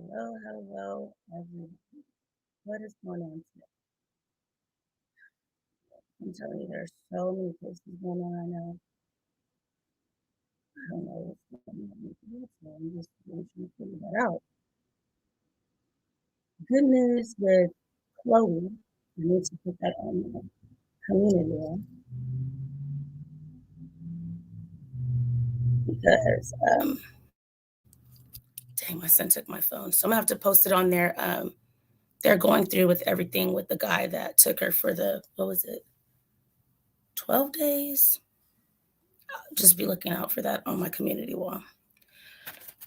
Hello, everyone. What is going on today? I'm telling you, there's so many places going on right now. I don't know what's going on with you, so I'm just really trying to figure that out. Good news with Chloe. I need to put that on the community wall because, dang, my son took my phone. So I'm gonna have to post it on there. They're going through with everything with the guy that took her for what was it, 12 days? Just be looking out for that on my community wall.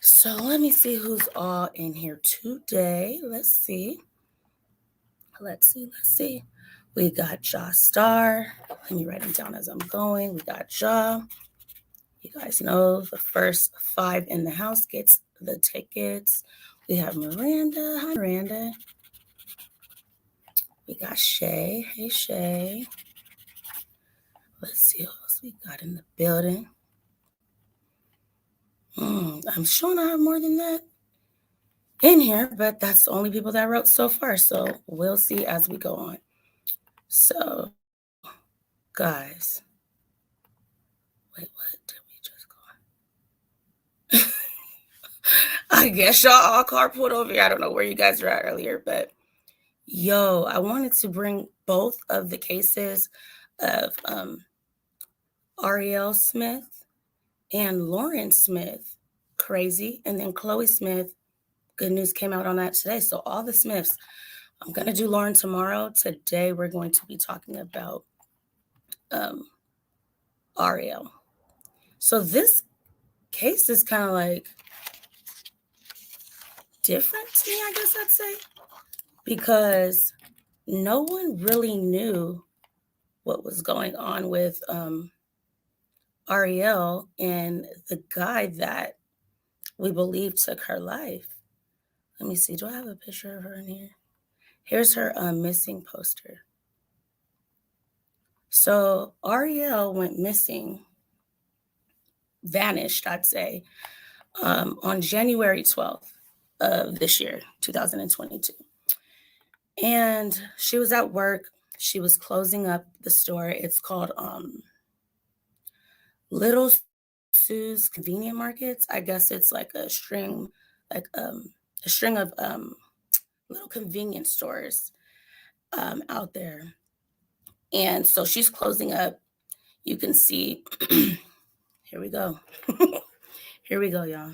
So let me see who's all in here today. Let's see. We got Ja Star. Let me write them down as I'm going. We got Ja. You guys know the first 5 in the house gets the tickets. We have Miranda. Hi, Miranda. We got Shay. Hey, Shay. Let's see what else we got in the building. I'm sure I have more than that in here, but that's the only people that wrote so far. So we'll see as we go on. So, guys, wait, what did we just go on? I guess y'all all carpooled over here. I don't know where you guys were at earlier, but I wanted to bring both of the cases of Ahrea'l Smith and Lauren Smith, crazy, and then Chloe Smith. Good news came out on that today. So all the Smiths. I'm going to do Lauren tomorrow. Today, we're going to be talking about Ahrea'l. So this case is kind of like different to me, I guess I'd say, because no one really knew what was going on with Ahrea'l and the guy that we believe took her life. Let me see. Do I have a picture of her in here? Here's her missing poster. So Ahrea'l went missing, vanished, I'd say, on January 12th of this year, 2022. And she was at work. She was closing up the store. It's called Little Sue's Convenient Markets. I guess it's like a string of little convenience stores out there. And so she's closing up. You can see, here we go. Here we go, y'all.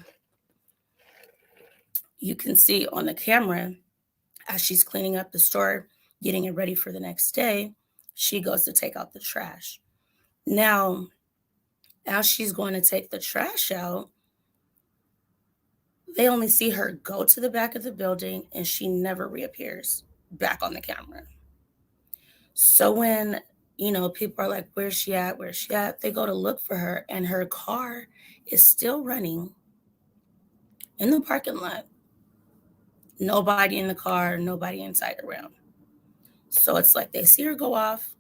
You can see on the camera as she's cleaning up the store, getting it ready for the next day, she goes to take out the trash. Now, as she's going to take the trash out, they only see her go to the back of the building and she never reappears back on the camera. So when, people are like, where's she at? Where's she at? They go to look for her and her car is still running in the parking lot. Nobody in the car, nobody inside around. So it's like they see her go off,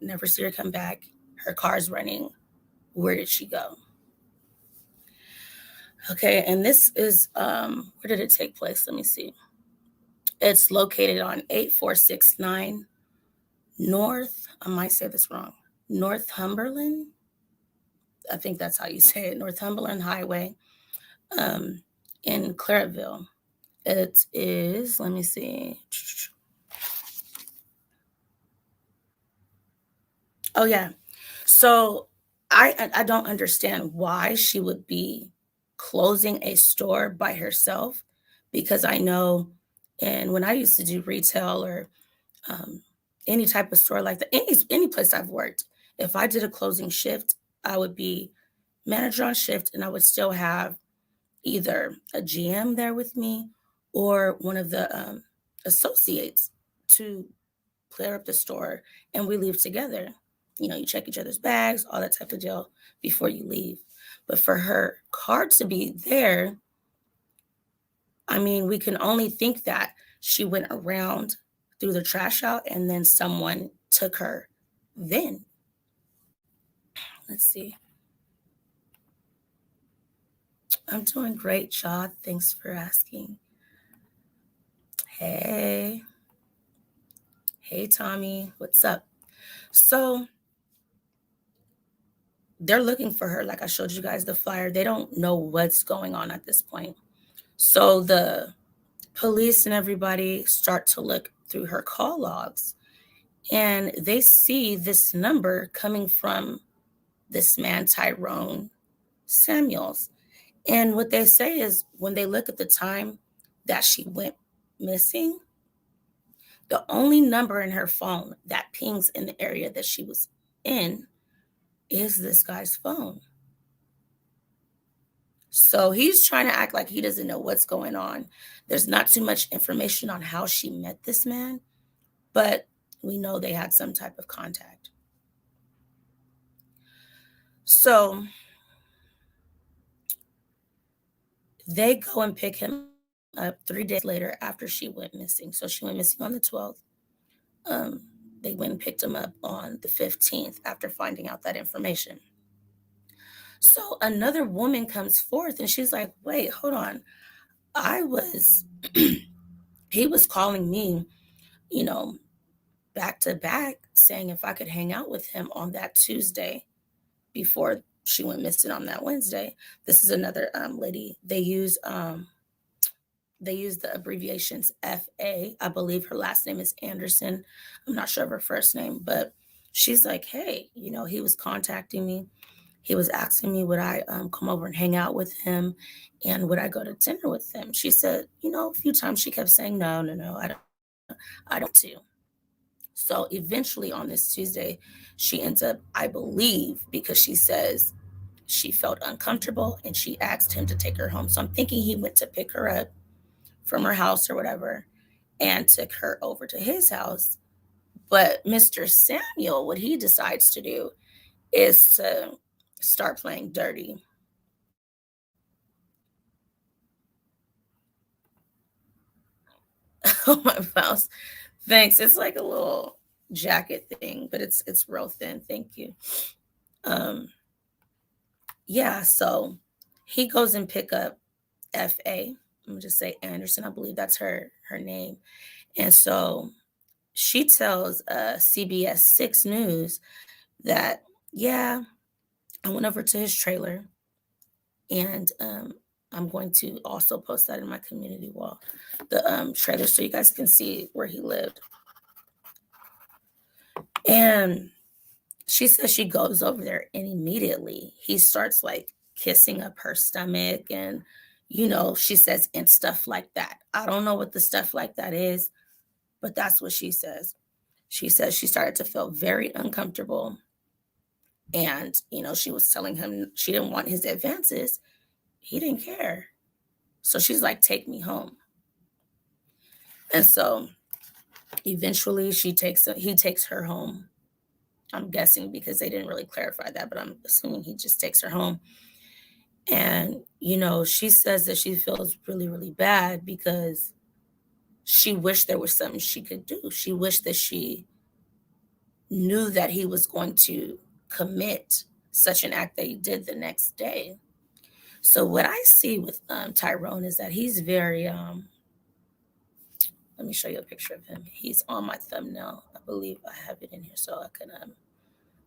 never see her come back. Her car's running. Where did she go? Okay, and this is, where did it take place? Let me see. It's located on 8469 North, I might say this wrong, Northumberland. I think that's how you say it, Northumberland Highway, in Claraville. It is, let me see. Oh, yeah. So I don't understand why she would be closing a store by herself, because I know, and when I used to do retail or um, any type of store like that, any place I've worked, if I did a closing shift, I would be manager on shift, and I would still have either a GM there with me or one of the associates to clear up the store, and we leave together. You check each other's bags, all that type of deal before you leave. But for her car to be there, I mean, we can only think that she went around, threw the trash out, and then someone took her then. Let's see. I'm doing great, Shaw. Thanks for asking. Hey. Hey, Tommy. What's up? So they're looking for her. Like I showed you guys the flyer. They don't know what's going on at this point. So the police and everybody start to look through her call logs, and they see this number coming from this man, Tyrone Samuels. And what they say is when they look at the time that she went missing, the only number in her phone that pings in the area that she was in is this guy's phone. So he's trying to act like he doesn't know what's going on. There's not too much information on how she met this man, but we know they had some type of contact. So they go and pick him up 3 days later after she went missing. So she went missing on the 12th. They went and picked him up on the 15th after finding out that information. So another woman comes forth and she's like, wait, hold on. I was, he was calling me, you know, back to back saying if I could hang out with him on that Tuesday before she went missing on that Wednesday. This is another lady. They use the abbreviations FA. I believe her last name is Anderson. I'm not sure of her first name, but she's like, hey, he was contacting me. He was asking me would I come over and hang out with him, and would I go to dinner with him. She said, a few times she kept saying no, I don't do. So eventually on this Tuesday, she ends up, I believe, because she says she felt uncomfortable and she asked him to take her home. So I'm thinking he went to pick her up from her house or whatever and took her over to his house. But Mr. Samuel, what he decides to do is to start playing dirty. Oh, my mouse. Thanks. It's like a little jacket thing, but it's real thin. Thank you. Um, yeah, so he goes and pick up FA. Let me just say Anderson. I believe that's her name. And so she tells CBS 6 News that, yeah, I went over to his trailer, and I'm going to also post that in my community wall, the trailer, so you guys can see where he lived. And she says she goes over there and immediately he starts like kissing up her stomach and, she says, and stuff like that. I don't know what the stuff like that is, but that's what she says. She says she started to feel very uncomfortable. And, she was telling him she didn't want his advances. He didn't care. So she's like, take me home. And so eventually he takes her home. I'm guessing because they didn't really clarify that, but I'm assuming he just takes her home. And, she says that she feels really, really bad because she wished there was something she could do. She wished that she knew that he was going to commit such an act that he did the next day. So what I see with Tyrone is that he's very, let me show you a picture of him. He's on my thumbnail. I believe I have it in here so I can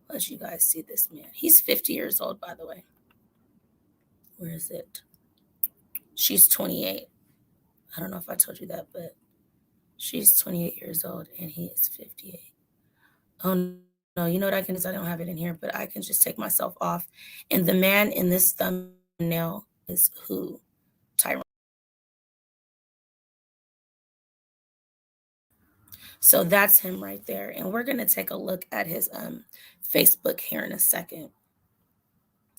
let you guys see this man. He's 50 years old, by the way. Where is it? She's 28. I don't know if I told you that, but she's 28 years old and he is 58. Oh, no, you know what I can do? I don't have it in here, but I can just take myself off. And the man in this thumbnail is who? Tyrone. So that's him right there. And we're going to take a look at his Facebook here in a second.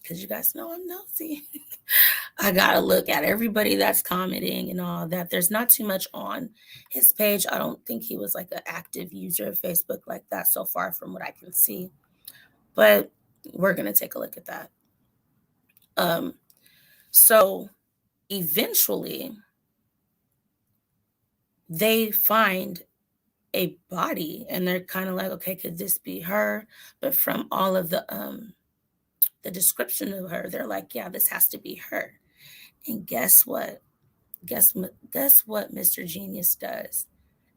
Because you guys know I'm nosy. I got to look at everybody that's commenting and all that. There's not too much on his page. I don't think he was like an active user of Facebook like that so far from what I can see. But we're going to take a look at that. So eventually they find a body and they're kind of like, okay, could this be her? But from all of the description of her, they're like, yeah, this has to be her. And guess what? Guess what Mr. Genius does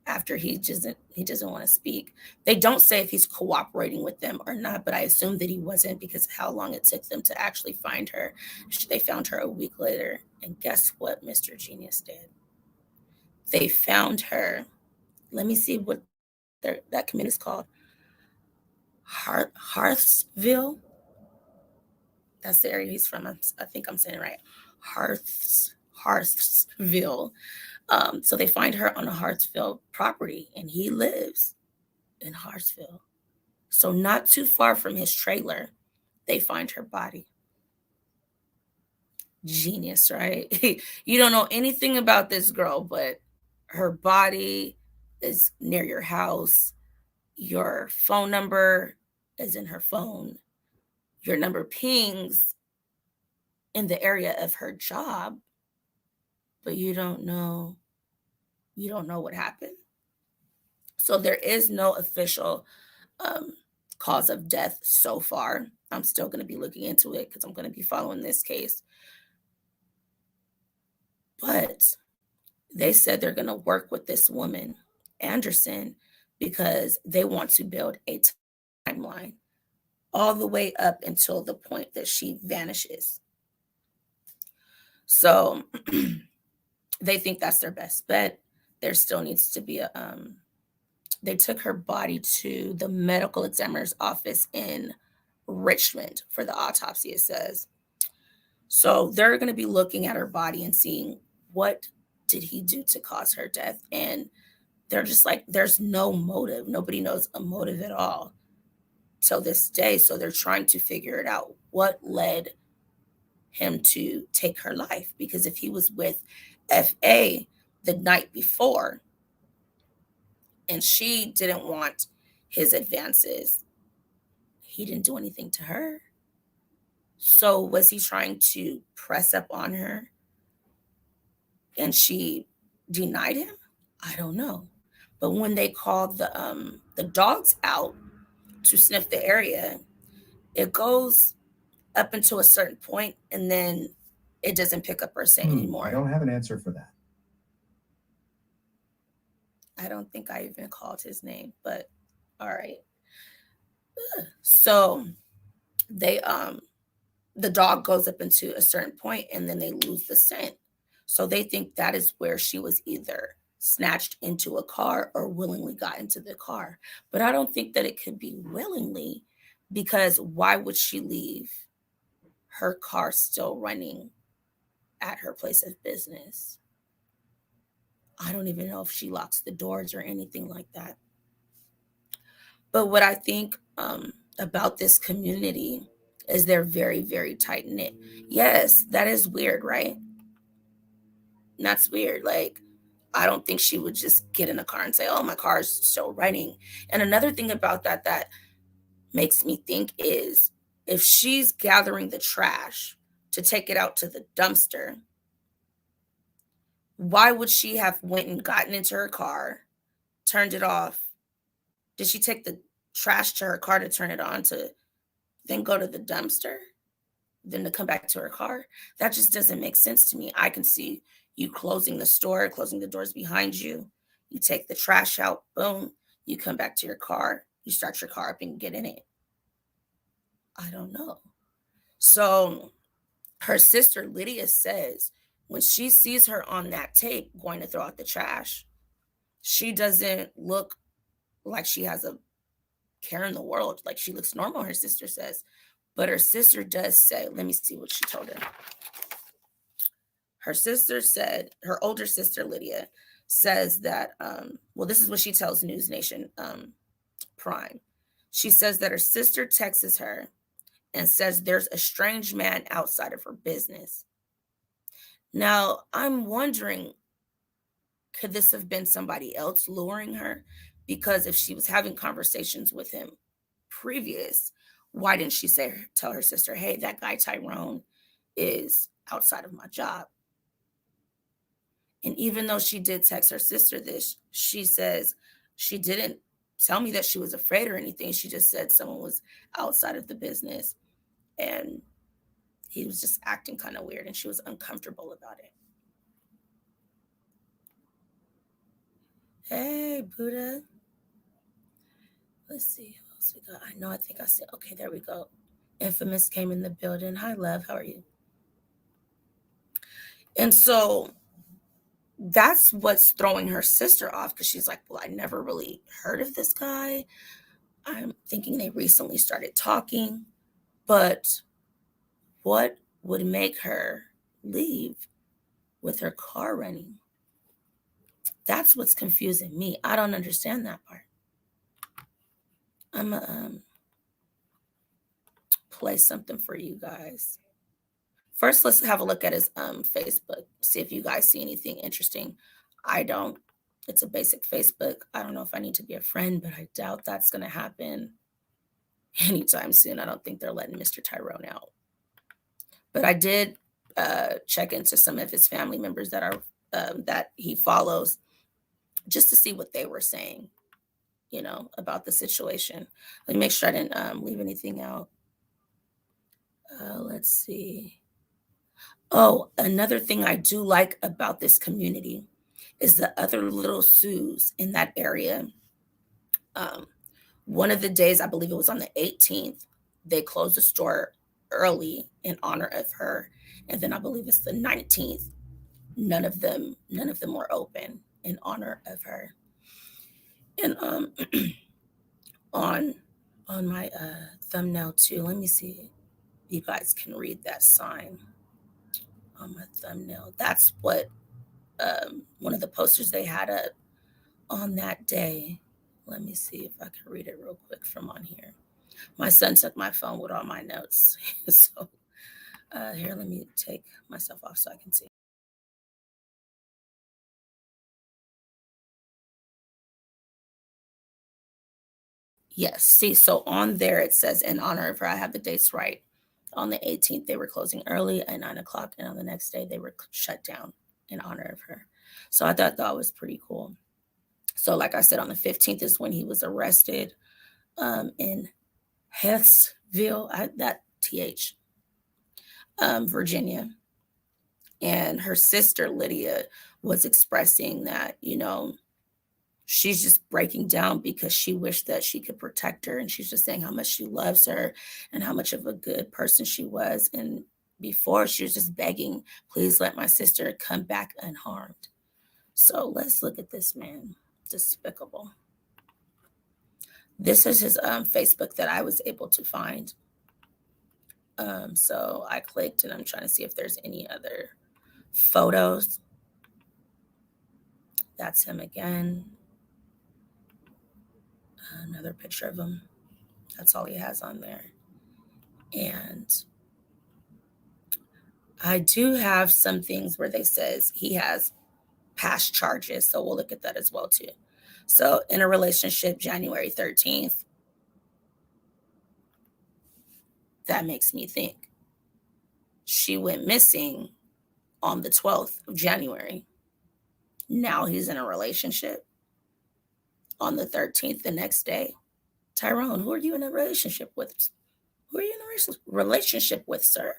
after he doesn't want to speak. They don't say if he's cooperating with them or not, but I assume that he wasn't because of how long it took them to actually find her. They found her a week later. And guess what Mr. Genius did? They found her. Let me see what that community is called. Hearthsville. That's the area he's from. I think I'm saying it right. Hearthsville. So they find her on a Hartsville property, and he lives in Hartsville. So not too far from his trailer, they find her body. Genius, right? You don't know anything about this girl, but her body is near your house. Your phone number is in her phone. Your number pings in the area of her job, but you don't know what happened. So there is no official cause of death so far. I'm still going to be looking into it because I'm going to be following this case. But they said they're going to work with this woman, Anderson, because they want to build a timeline all the way up until the point that she vanishes. So they think that's their best bet. There still needs to be they took her body to the medical examiner's office in Richmond for the autopsy, it says. So they're going to be looking at her body and seeing what did he do to cause her death. And they're just like, there's no motive. Nobody knows a motive at all till this day. So they're trying to figure it out. What led him to take her life? Because if he was with FA the night before and she didn't want his advances, he didn't do anything to her. So was he trying to press up on her and she denied him? I don't know. But when they called the dogs out to sniff the area, it goes up until a certain point and then it doesn't pick up or say anymore. I don't have an answer for that. I don't think I even called his name, but all right. So they the dog goes up into a certain point and then they lose the scent. So they think that is where she was either snatched into a car or willingly got into the car. But I don't think that it could be willingly, because why would she leave her car still running at her place of business? I don't even know if she locks the doors or anything like that. But what I think about this community is they're very, very tight knit. Yes, that is weird, right? That's weird. Like, I don't think she would just get in a car and say, "Oh, my car's still running." And another thing about that makes me think is, if she's gathering the trash to take it out to the dumpster, why would she have went and gotten into her car, turned it off? Did she take the trash to her car to turn it on to then go to the dumpster, then to come back to her car? That just doesn't make sense to me. I can see you closing the store, closing the doors behind you. You take the trash out, boom, you come back to your car, you start your car up and get in it. I don't know. So her sister Lydia says when she sees her on that tape going to throw out the trash, she doesn't look like she has a care in the world. Like, she looks normal, her sister says. But her sister does say, let me see what she told her. Her sister said, her older sister Lydia says that, well, this is what she tells News Nation Prime. She says that her sister texts her and says there's a strange man outside of her business. Now, I'm wondering, could this have been somebody else luring her? Because if she was having conversations with him previous, why didn't she tell her sister, "Hey, that guy Tyrone is outside of my job"? And even though she did text her sister this, she says she didn't tell me that she was afraid or anything. She just said someone was outside of the business and he was just acting kind of weird and she was uncomfortable about it. Hey, Buddha. Let's see who else we got. I think I said, okay, there we go. Infamous came in the building. Hi, love. How are you? And so that's what's throwing her sister off, because she's like, well, I never really heard of this guy. I'm thinking they recently started talking, but what would make her leave with her car running? That's what's confusing me. I don't understand that part. I'm gonna play something for you guys. First, let's have a look at his Facebook. See if you guys see anything interesting. I don't. It's a basic Facebook. I don't know if I need to be a friend, but I doubt that's going to happen anytime soon. I don't think they're letting Mr. Tyrone out. But I did check into some of his family members that are that he follows, just to see what they were saying, about the situation. Let me make sure I didn't leave anything out. Let's see. Oh, another thing I do like about this community is the other little Sues in that area. Um, one of the days, I believe it was on the 18th, they closed the store early in honor of her. And then I believe it's the 19th. None of them were open in honor of her. And on my thumbnail too, let me see if you guys can read that sign on my thumbnail. That's what one of the posters they had up on that day. Let me see if I can read it real quick from on here. My son took my phone with all my notes. So here, let me take myself off so I can see. Yes, see, so on there it says, in honor of her, I have the dates right. On the 18th, they were closing early at 9 o'clock, and on the next day, they were shut down in honor of her. So I thought that was pretty cool. So, like I said, on the 15th is when he was arrested in Hessville, that TH, Virginia. And her sister, Lydia, was expressing that, she's just breaking down because she wished that she could protect her. And she's just saying how much she loves her and how much of a good person she was. And before, she was just begging, please let my sister come back unharmed. So let's look at this man. Despicable. This is his Facebook that I was able to find. So I clicked and I'm trying to see if there's any other photos. That's him again. Another picture of him. That's all he has on there. And I do have some things where they says he has past charges. So we'll look at that as well too. So in a relationship, January 13th, that makes me think she went missing on the 12th of January. Now he's in a relationship on the 13th, the next day. Tyrone, who are you in a relationship with? Who are you in a relationship with, sir?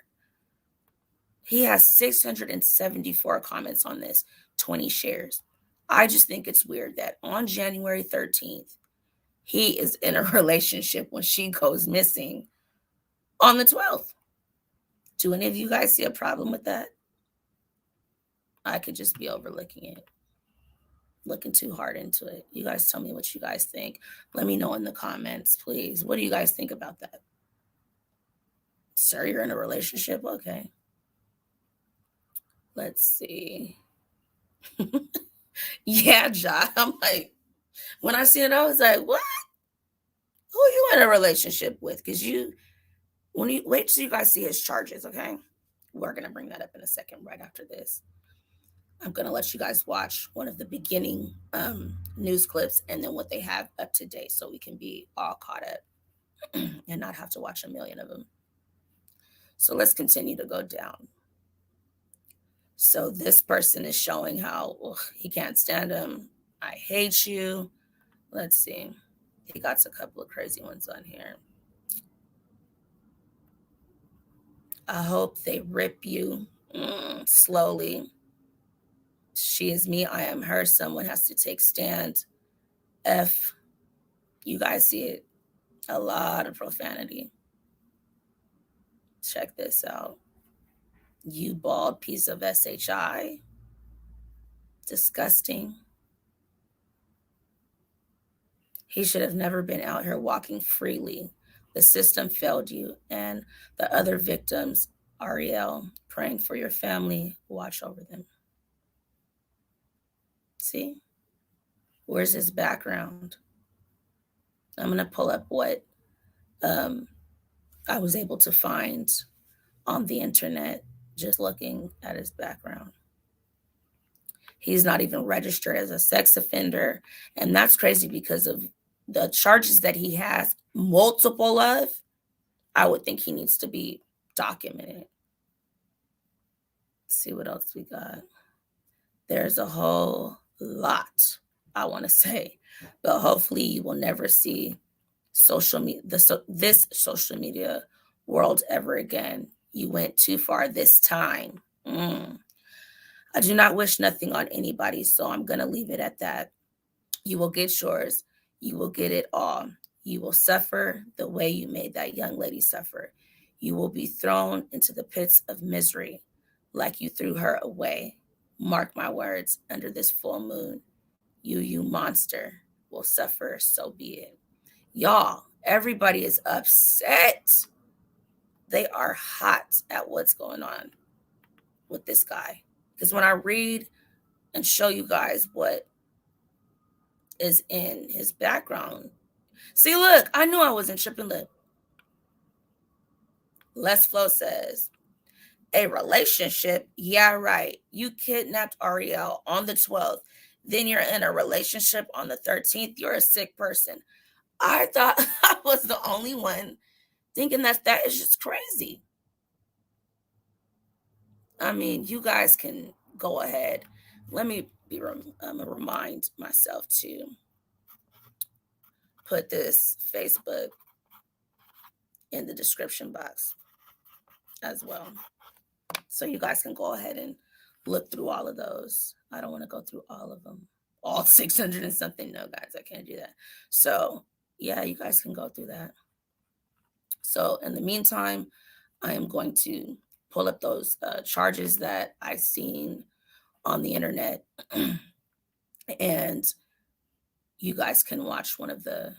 He has 674 comments on this, 20 shares. I just think it's weird that on January 13th, he is in a relationship when she goes missing on the 12th. Do any of you guys see a problem with that? I could just be overlooking it, looking too hard into it. You guys tell me what you guys think. Let me know in the comments, please. What do you guys think about that? Sir, you're in a relationship? Okay. Let's see. Yeah, John. I'm like, when I see it, I was like, what? Who are you in a relationship with? Because when you wait till you guys see his charges, okay? We're going to bring that up in a second right after this. I'm going to let you guys watch one of the beginning news clips and then what they have up to date so we can be all caught up and not have to watch a million of them. So let's continue to go down. So this person is showing how he can't stand him. I hate you. Let's see. He got a couple of crazy ones on here. I hope they rip you slowly. She is me. I am her. Someone has to take stand. F. You guys see it. A lot of profanity. Check this out. You bald piece of SHI. Disgusting. He should have never been out here walking freely. The system failed you. And the other victims, Ahrea'l, praying for your family. Watch over them. See? Where's his background? I'm going to pull up what I was able to find on the internet just looking at his background. He's not even registered as a sex offender. And that's crazy because of the charges that he has, multiple of. I would think he needs to be documented. Let's see what else we got. There's a whole lot, I want to say, but hopefully you will never see this social media world ever again. You went too far this time. I do not wish nothing on anybody, so I'm going to leave it at that. You will get yours. You will get it all. You will suffer the way you made that young lady suffer. You will be thrown into the pits of misery like you threw her away. Mark my words, under this full moon, you monster, will suffer, so be it. Y'all, everybody is upset. They are hot at what's going on with this guy. Because when I read and show you guys what is in his background, see, look, I knew I wasn't tripping lip. Les Flo says, a relationship? Yeah, right. You kidnapped Ahrea'l on the 12th. Then you're in a relationship on the 13th. You're a sick person. I thought I was the only one thinking that is just crazy. I mean, you guys can go ahead. Let me remind myself to put this Facebook in the description box as well. So you guys can go ahead and look through all of those. I don't want to go through all of them. All 600 and something. No, guys, I can't do that. So, yeah, you guys can go through that. So, in the meantime, I am going to pull up those charges that I've seen on the internet. And you guys can watch one of the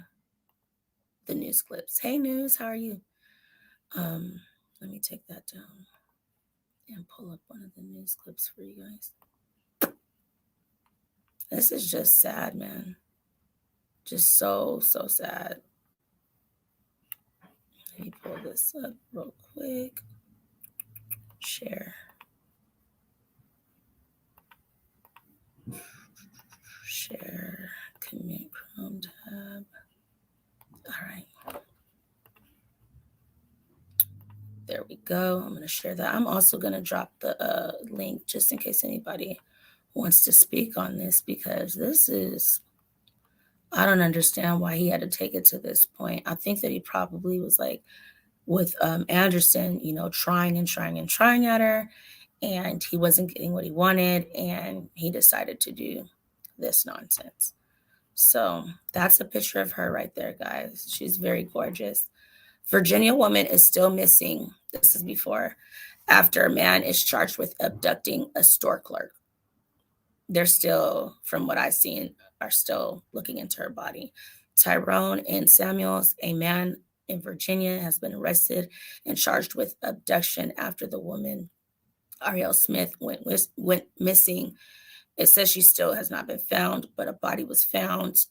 news clips. Hey, news, how are you? Let me take that down and pull up one of the news clips for you guys. This is just sad, man. Just so sad. Let me pull this up real quick. Share. Share. Commute Chrome tab. All right. There we go. I'm going to share that. I'm also going to drop the link just in case anybody wants to speak on this, because this is, I don't understand why he had to take it to this point. I think that he probably was like with Anderson, you know, trying at her, and he wasn't getting what he wanted, and he decided to do this nonsense. So that's a picture of her right there, guys. She's very gorgeous. Virginia woman is still missing. This is before, after a man is charged with abducting a store clerk. They're still, from what I've seen, are still looking into her body. Tyrone and Samuels, a man in Virginia, has been arrested and charged with abduction after the woman, Ahrea'l Smith, went missing. It says she still has not been found, but a body was found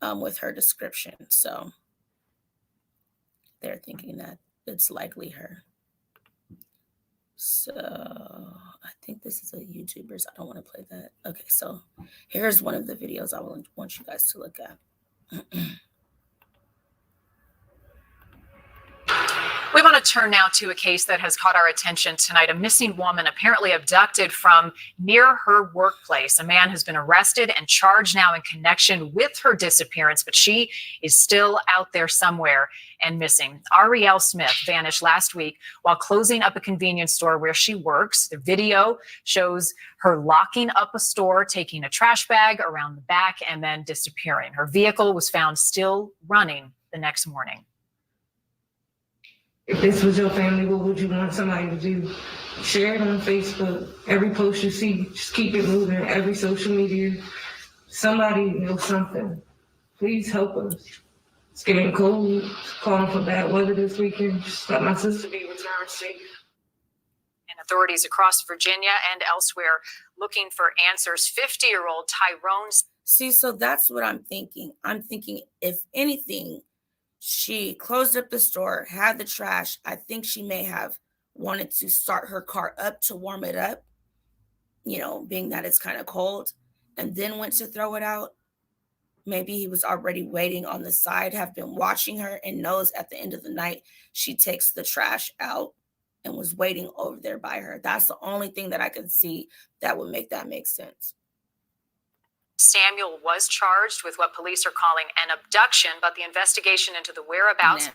with her description. So they're thinking that it's likely her. So I think this is a YouTuber's. I don't want to play that. Okay, so here's one of the videos I want you guys to look at. We want to turn now to a case that has caught our attention tonight. A missing woman apparently abducted from near her workplace. A man has been arrested and charged now in connection with her disappearance, but she is still out there somewhere and missing. Ahrea'l Smith vanished last week while closing up a convenience store where she works. The video shows her locking up a store, taking a trash bag around the back, and then disappearing. Her vehicle was found still running the next morning. If this was your family, what would you want somebody to do? Share it on Facebook. Every post you see, just keep it moving. Every social media, somebody knows something. Please help us. It's getting cold. Calling for bad weather this weekend. Just let my sister be returned safe. And authorities across Virginia and elsewhere looking for answers. 50-year-old Tyrone. See, so that's what I'm thinking. I'm thinking, if anything, she closed up the store, had the trash. I think she may have wanted to start her car up to warm it up, you know, being that it's kind of cold, and then went to throw it out. Maybe he was already waiting on the side, have been watching her, and knows at the end of the night she takes the trash out and was waiting over there by her. That's the only thing that I could see that would make that make sense. Samuel was charged with what police are calling an abduction, but the investigation into the whereabouts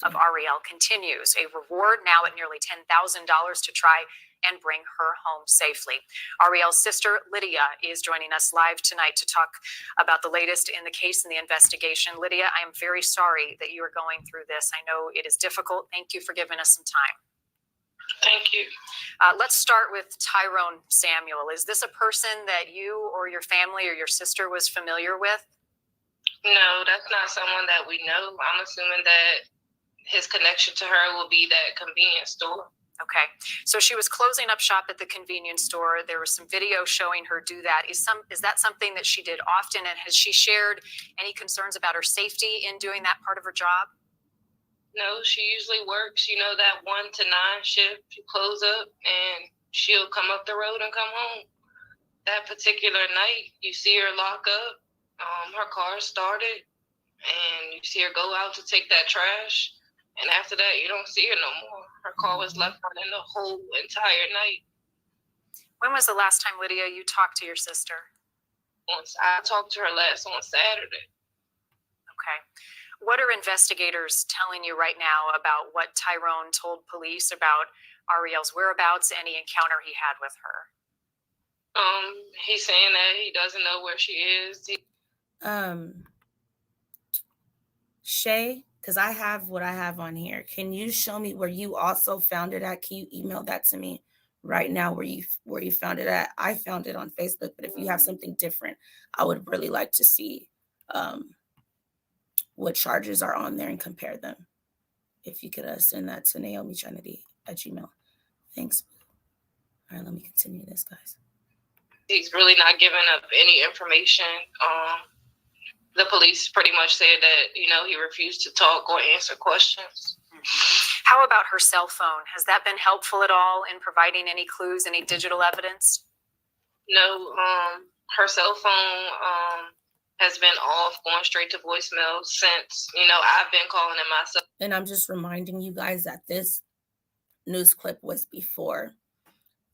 of Ahrea'l continues. A reward now at nearly $10,000 to try and bring her home safely. Ahrea'l's sister, Lydia, is joining us live tonight to talk about the latest in the case and the investigation. Lydia, I am very sorry that you are going through this. I know it is difficult. Thank you for giving us some time. Thank you. Let's start with Tyrone Samuel. Is this a person that you or your family or your sister was familiar with? No, that's not someone that we know. I'm assuming that his connection to her will be that convenience store. Okay, so she was closing up shop at the convenience store. There was some video showing her do that. Is that something that she did often, and has she shared any concerns about her safety in doing that part of her job? No, she usually works, that 1 to 9 shift. She close up and she'll come up the road and come home. That particular night, you see her lock up. Her car started, and you see her go out to take that trash. And after that, you don't see her no more. Her car was left running the whole entire night. When was the last time, Lydia, you talked to your sister? I talked to her last on Saturday. Okay. What are investigators telling you right now about what Tyrone told police about Ahrea'l's whereabouts, any encounter he had with her? He's saying that he doesn't know where she is. Shay, because I have what I have on here. Can you show me where you also found it at? Can you email that to me right now where you found it at. I found it on Facebook, but if you have something different, I would really like to see what charges are on there and compare them. If you could send that to NaomiTrinity@gmail. Thanks. All right, let me continue this, guys. He's really not giving up any information. The police pretty much said that, he refused to talk or answer questions. How about her cell phone? Has that been helpful at all in providing any clues, any digital evidence? No, her cell phone has been off, going straight to voicemail since, I've been calling it myself. And I'm just reminding you guys that this news clip was before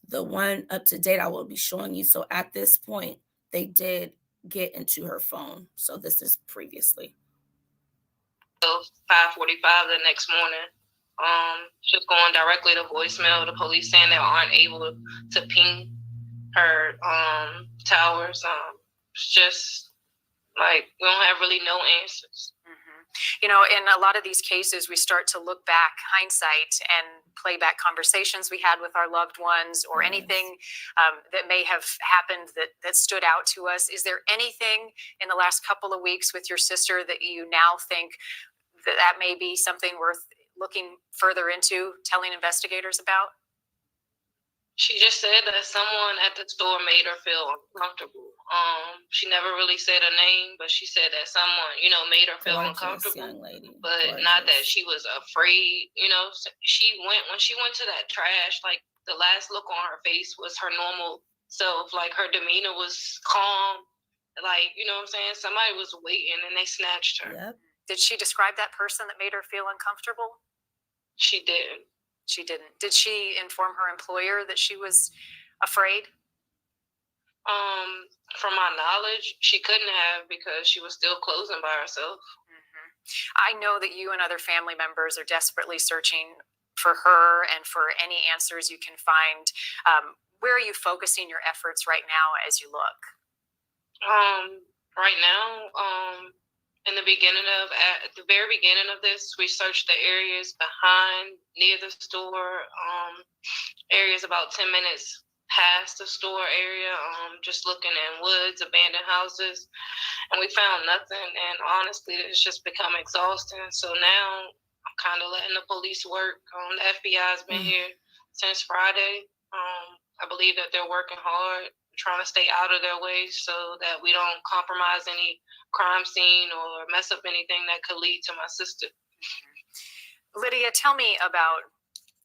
the one up to date I will be showing you. So at this point, they did get into her phone. So this is previously. 5:45 the next morning. Just going directly to voicemail. The police saying they aren't able to ping her towers. It's just like we don't have really no answers. In a lot of these cases, we start to look back, hindsight, and play back conversations we had with our loved ones or anything that may have happened that stood out to us. Is there anything in the last couple of weeks with your sister that you now think that may be something worth looking further into, telling investigators about? She just said that someone at the store made her feel uncomfortable. She never really said her name, but she said that someone, made her feel uncomfortable. Young lady. But not that she was afraid. When she went to that trash, like the last look on her face was her normal self. Like her demeanor was calm. Like, you know what I'm saying? Somebody was waiting and they snatched her. Yep. Did she describe that person that made her feel uncomfortable? She did. She didn't. Did she inform her employer that she was afraid? From my knowledge, she couldn't have because she was still closing by herself. I know that you and other family members are desperately searching for her and for any answers you can find. Where are you focusing your efforts right now as you look? Right now, at the very beginning of this, we searched the areas near the store, areas about 10 minutes past the store area, just looking in woods, abandoned houses, and we found nothing. And honestly, it's just become exhausting. So now I'm kind of letting the police work. The FBI's been here since Friday. I believe that they're working hard, trying to stay out of their way so that we don't compromise any crime scene or mess up anything that could lead to my sister. Lydia, tell me about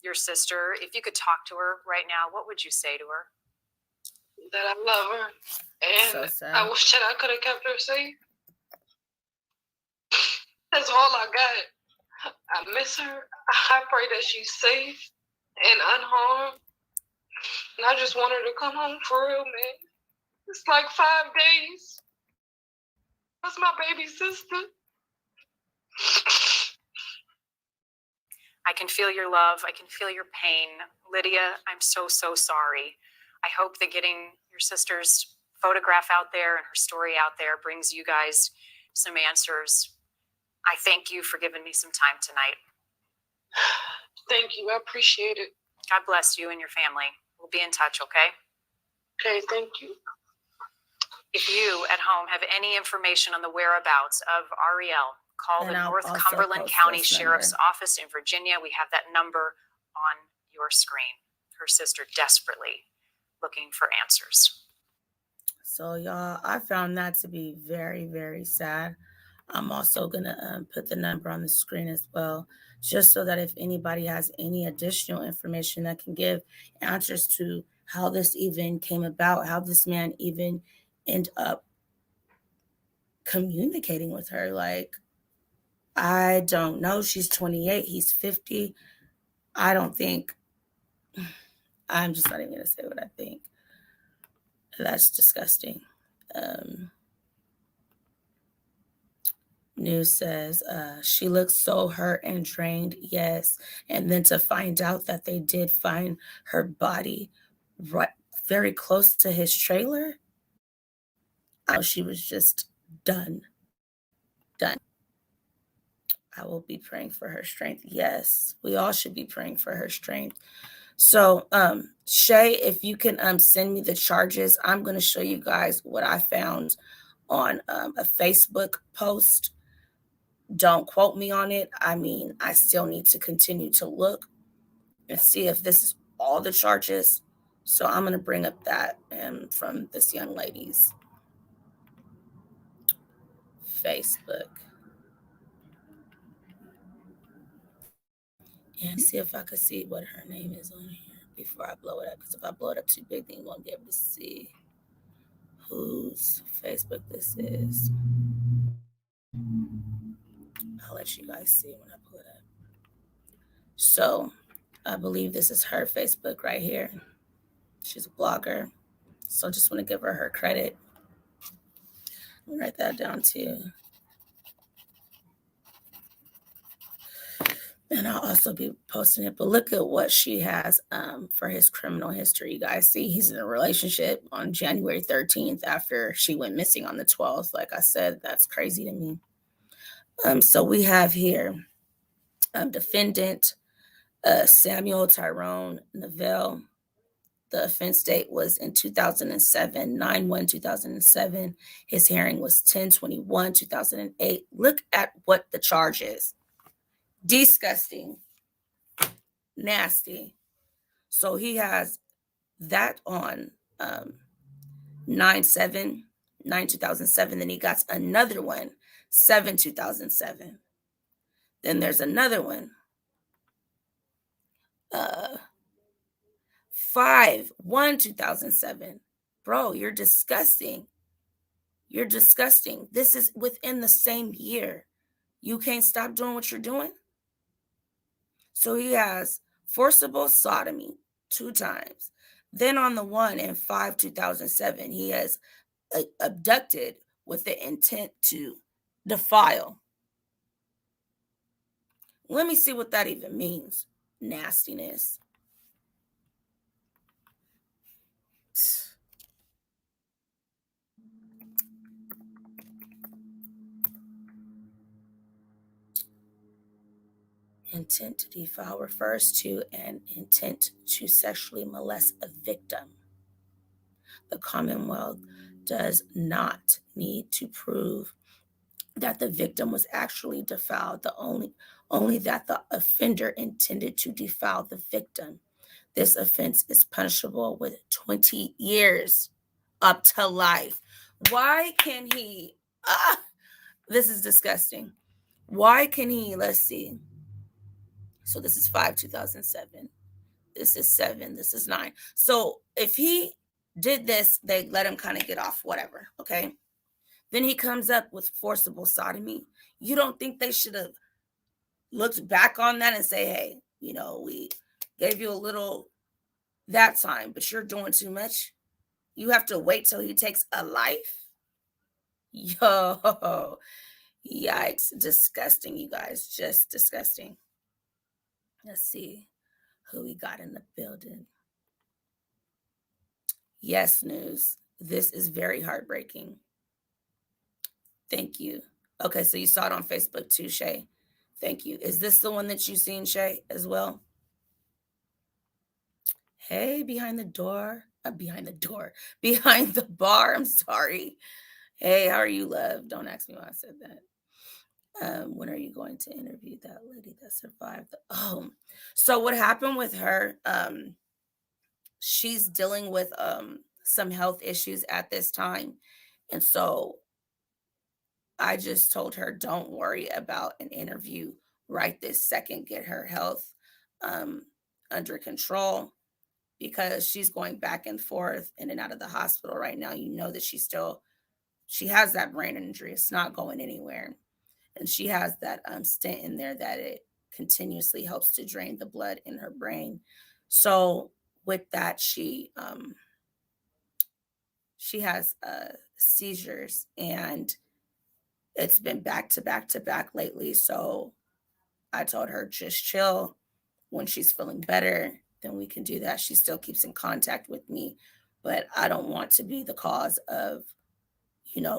your sister. If you could talk to her right now, what would you say to her? That I love her, and So sad. I wish that I could have kept her safe. That's all I got. I miss her. I pray that she's safe and unharmed. And I just want her to come home for real, man. It's like 5 days. That's my baby sister. I can feel your love. I can feel your pain. Lydia, I'm so, so sorry. I hope that getting your sister's photograph out there and her story out there brings you guys some answers. I thank you for giving me some time tonight. Thank you. I appreciate it. God bless you and your family. We'll be in touch, okay? Okay, thank you. If you at home have any information on the whereabouts of Ahrea'l, call the Northumberland County Sheriff's Office in Virginia. We have that number on your screen. Her sister desperately looking for answers. So y'all, I found that to be very, very sad. I'm also going to put the number on the screen as well, just so that if anybody has any additional information that can give answers to how this even came about, how this man even ended up communicating with her. Like, I don't know. She's 28. He's 50. I'm just not even going to say what I think. That's disgusting. News says she looks so hurt and drained. Yes. And then to find out that they did find her body right very close to his trailer. She was just done. I will be praying for her strength. Yes, we all should be praying for her strength. So, Shay, if you can send me the charges, I'm going to show you guys what I found on a Facebook post. Don't quote me on it. I mean, I still need to continue to look and see if this is all the charges. So I'm going to bring up that from this young lady's Facebook. And see if I could see what her name is on here before I blow it up. Because if I blow it up too big, then you won't be able to see whose Facebook this is. I'll let you guys see when I pull it up. So I believe this is her Facebook right here. She's a blogger. So I just want to give her credit. I'll write that down too. And I'll also be posting it. But look at what she has for his criminal history. You guys see he's in a relationship on January 13th after she went missing on the 12th. Like I said, that's crazy to me. So we have here defendant Samuel Tyrone Samuel. The offense date was in 2007, 9/1/2007. His hearing was 10/21/2008. Look at what the charge is. Disgusting. Nasty. So he has that on 9/7/2007. Then he got another one, 7/2007. Then there's another one, 5/1/2007. Bro, you're disgusting. You're disgusting. This is within the same year. You can't stop doing what you're doing. So he has forcible sodomy 2 times. Then on the one in 5/2007, he has abducted with the intent to defile. Let me see what that even means. Nastiness. Intent to defile refers to an intent to sexually molest a victim. The Commonwealth does not need to prove that the victim was actually defiled, only that the offender intended to defile the victim. This offense is punishable with 20 years up to life. Why can he? This is disgusting. Why can he? Let's see. So this is 5/2007. This is 7. This is 9. So if he did this, they let him kind of get off, whatever. Okay. Then he comes up with forcible sodomy. You don't think they should have looked back on that and say, hey, we gave you a little that time, but you're doing too much. You have to wait till he takes a life. Yo, yikes. Disgusting, you guys. Just disgusting. Let's see who we got in the building. Yes, news. This is very heartbreaking. Thank you. Okay, so you saw it on Facebook too, Shay. Thank you. Is this the one that you've seen, Shay, as well? Hey, behind the bar. I'm sorry. Hey, how are you, love? Don't ask me why I said that. When are you going to interview that lady that survived? So what happened with her? She's dealing with some health issues at this time. And so I just told her, don't worry about an interview right this second. Get her health under control, because she's going back and forth in and out of the hospital right now. You know that she has that brain injury. It's not going anywhere. And she has that stent in there that it continuously helps to drain the blood in her brain. So with that, she has seizures, and it's been back to back to back lately. So I told her, just chill. When she's feeling better, then we can do that. She still keeps in contact with me, but I don't want to be the cause of,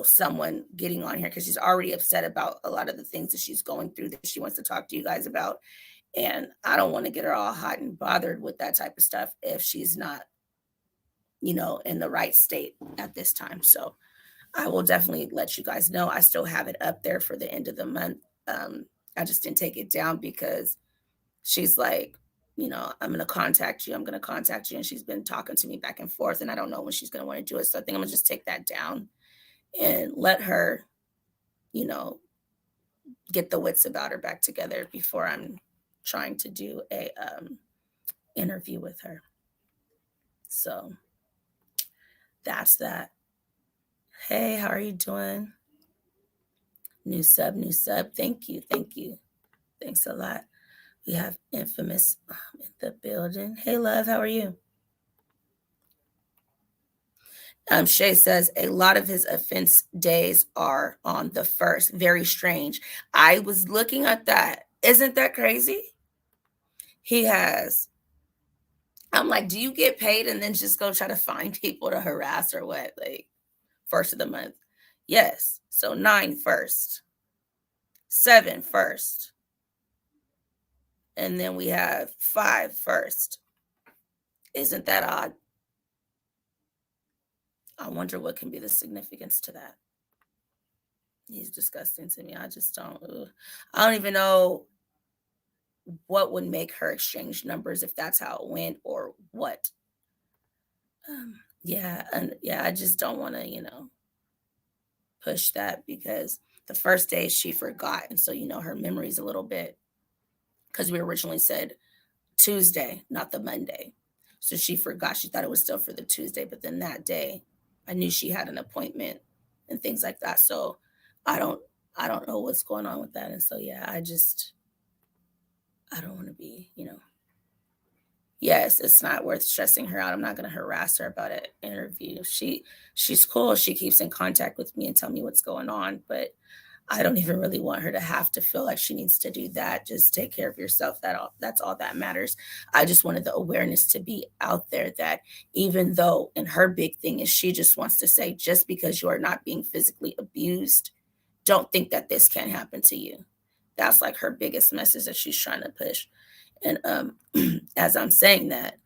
someone getting on here, because she's already upset about a lot of the things that she's going through that she wants to talk to you guys about. And I don't want to get her all hot and bothered with that type of stuff if she's not, in the right state at this time. So I will definitely let you guys know. I still have it up there for the end of the month. I just didn't take it down because she's like, I'm going to contact you. I'm going to contact you. And she's been talking to me back and forth, and I don't know when she's going to want to do it. So I think I'm going to just take that down and let her, get the wits about her back together before I'm trying to do a interview with her. So that's that. Hey, how are you doing? New sub. Thank you. Thanks a lot. We have Infamous in the building. Hey, love, how are you? Shay says a lot of his offense days are on the 1st. Very strange. I was looking at that. Isn't that crazy? He has. I'm like, do you get paid and then just go try to find people to harass or what? Like, 1st of the month. Yes. So 9 first, 7 first. And then we have 5 first. Isn't that odd? I wonder what can be the significance to that. He's disgusting to me. I don't even know what would make her exchange numbers if that's how it went or what. I just don't want to, push that because the first day she forgot. And so, her memory's a little bit, because we originally said Tuesday, not the Monday. So she forgot. She thought it was still for the Tuesday, but then that day I knew she had an appointment and things like that. So I don't know what's going on with that. And so, I don't want to be, yes, it's not worth stressing her out. I'm not going to harass her about an interview. She's cool. She keeps in contact with me and tell me what's going on, but I don't even really want her to have to feel like she needs to do that. Just take care of yourself. That's all that matters. I just wanted the awareness to be out there that even though, and her big thing is she just wants to say, just because you are not being physically abused, don't think that this can't happen to you. That's like her biggest message that she's trying to push. And as I'm saying that,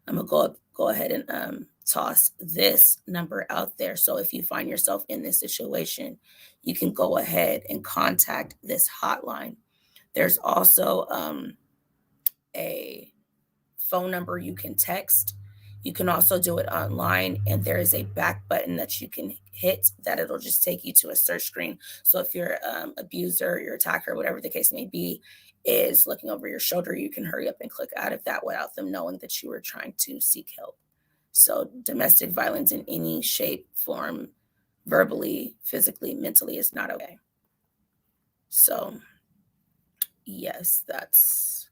I'm gonna go ahead and toss this number out there. So if you find yourself in this situation, you can go ahead and contact this hotline. There's also a phone number you can text. You can also do it online, and there is a back button that you can hit that it'll just take you to a search screen. So if your abuser, your attacker, whatever the case may be, is looking over your shoulder, you can hurry up and click out of that without them knowing that you were trying to seek help. So domestic violence in any shape, form, verbally, physically, mentally, is not okay. So yes, that's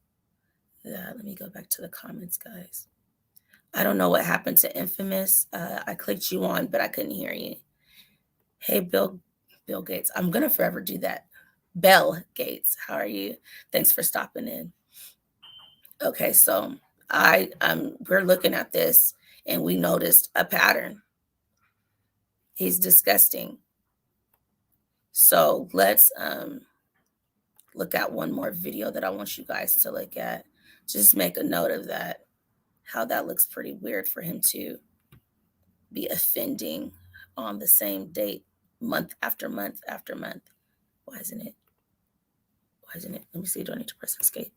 that. Let me go back to the comments, guys. I don't know what happened to Infamous. I clicked you on, but I couldn't hear you. Hey, Bill Gates. I'm going to forever do that. Bell Gates, how are you? Thanks for stopping in. Okay, so we're looking at this and we noticed a pattern. He's disgusting. So let's look at one more video that I want you guys to look at. Just make a note of that, how that looks pretty weird for him to be offending on the same date, month after month after month. Why isn't it? Let me see. Do I need to press escape?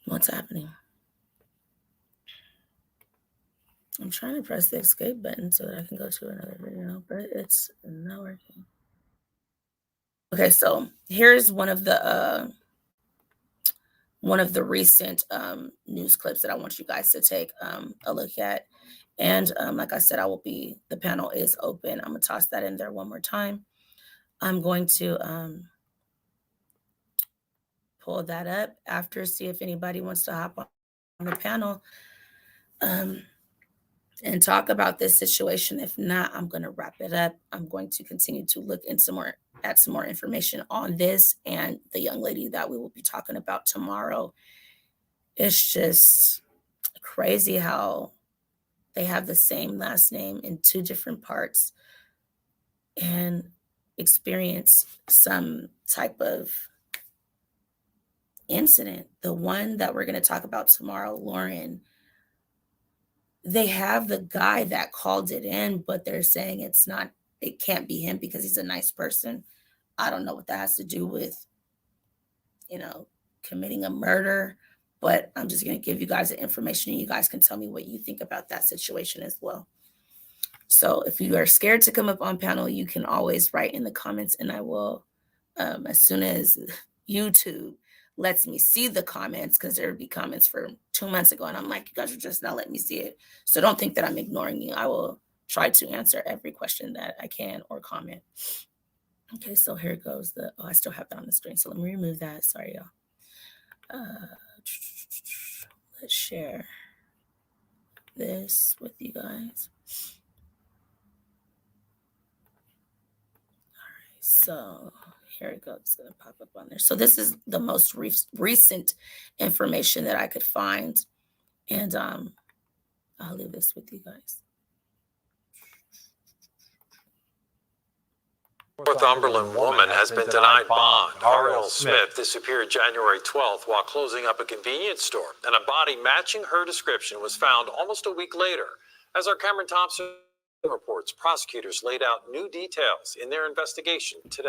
What's happening? I'm trying to press the escape button so that I can go to another video, but it's not working. Okay, so here's one of the recent news clips that I want you guys to take a look at. And like I said, the panel is open. I'm gonna toss that in there one more time. I'm going to pull that up after, see if anybody wants to hop on the panel and talk about this situation. If not, I'm going to wrap it up. I'm going to continue to look at some more information on this and the young lady that we will be talking about tomorrow. It's just crazy how they have the same last name in 2 different parts and experience some type of incident, the one that we're going to talk about tomorrow, Lauren, they have the guy that called it in, but they're saying it can't be him because he's a nice person. I don't know what that has to do with, committing a murder, but I'm just going to give you guys the information and you guys can tell me what you think about that situation as well. So if you are scared to come up on panel, you can always write in the comments and I will, as soon as YouTube lets me see the comments, because there would be comments for 2 months ago and I'm like, you guys are just not letting me see it. So don't think that I'm ignoring you. I will try to answer every question that I can or comment. Okay, so here goes I still have that on the screen. So let me remove that. Sorry, y'all. Let's share this with you guys. All right, so here it goes. It's gonna pop up on there. So this is the most recent information that I could find, and I'll leave this with you guys. Northumberland woman has been denied bond. Ahrea'l Smith disappeared January 12th while closing up a convenience store, and a body matching her description was found almost a week later. As our Cameron Thompson reports, prosecutors laid out new details in their investigation today.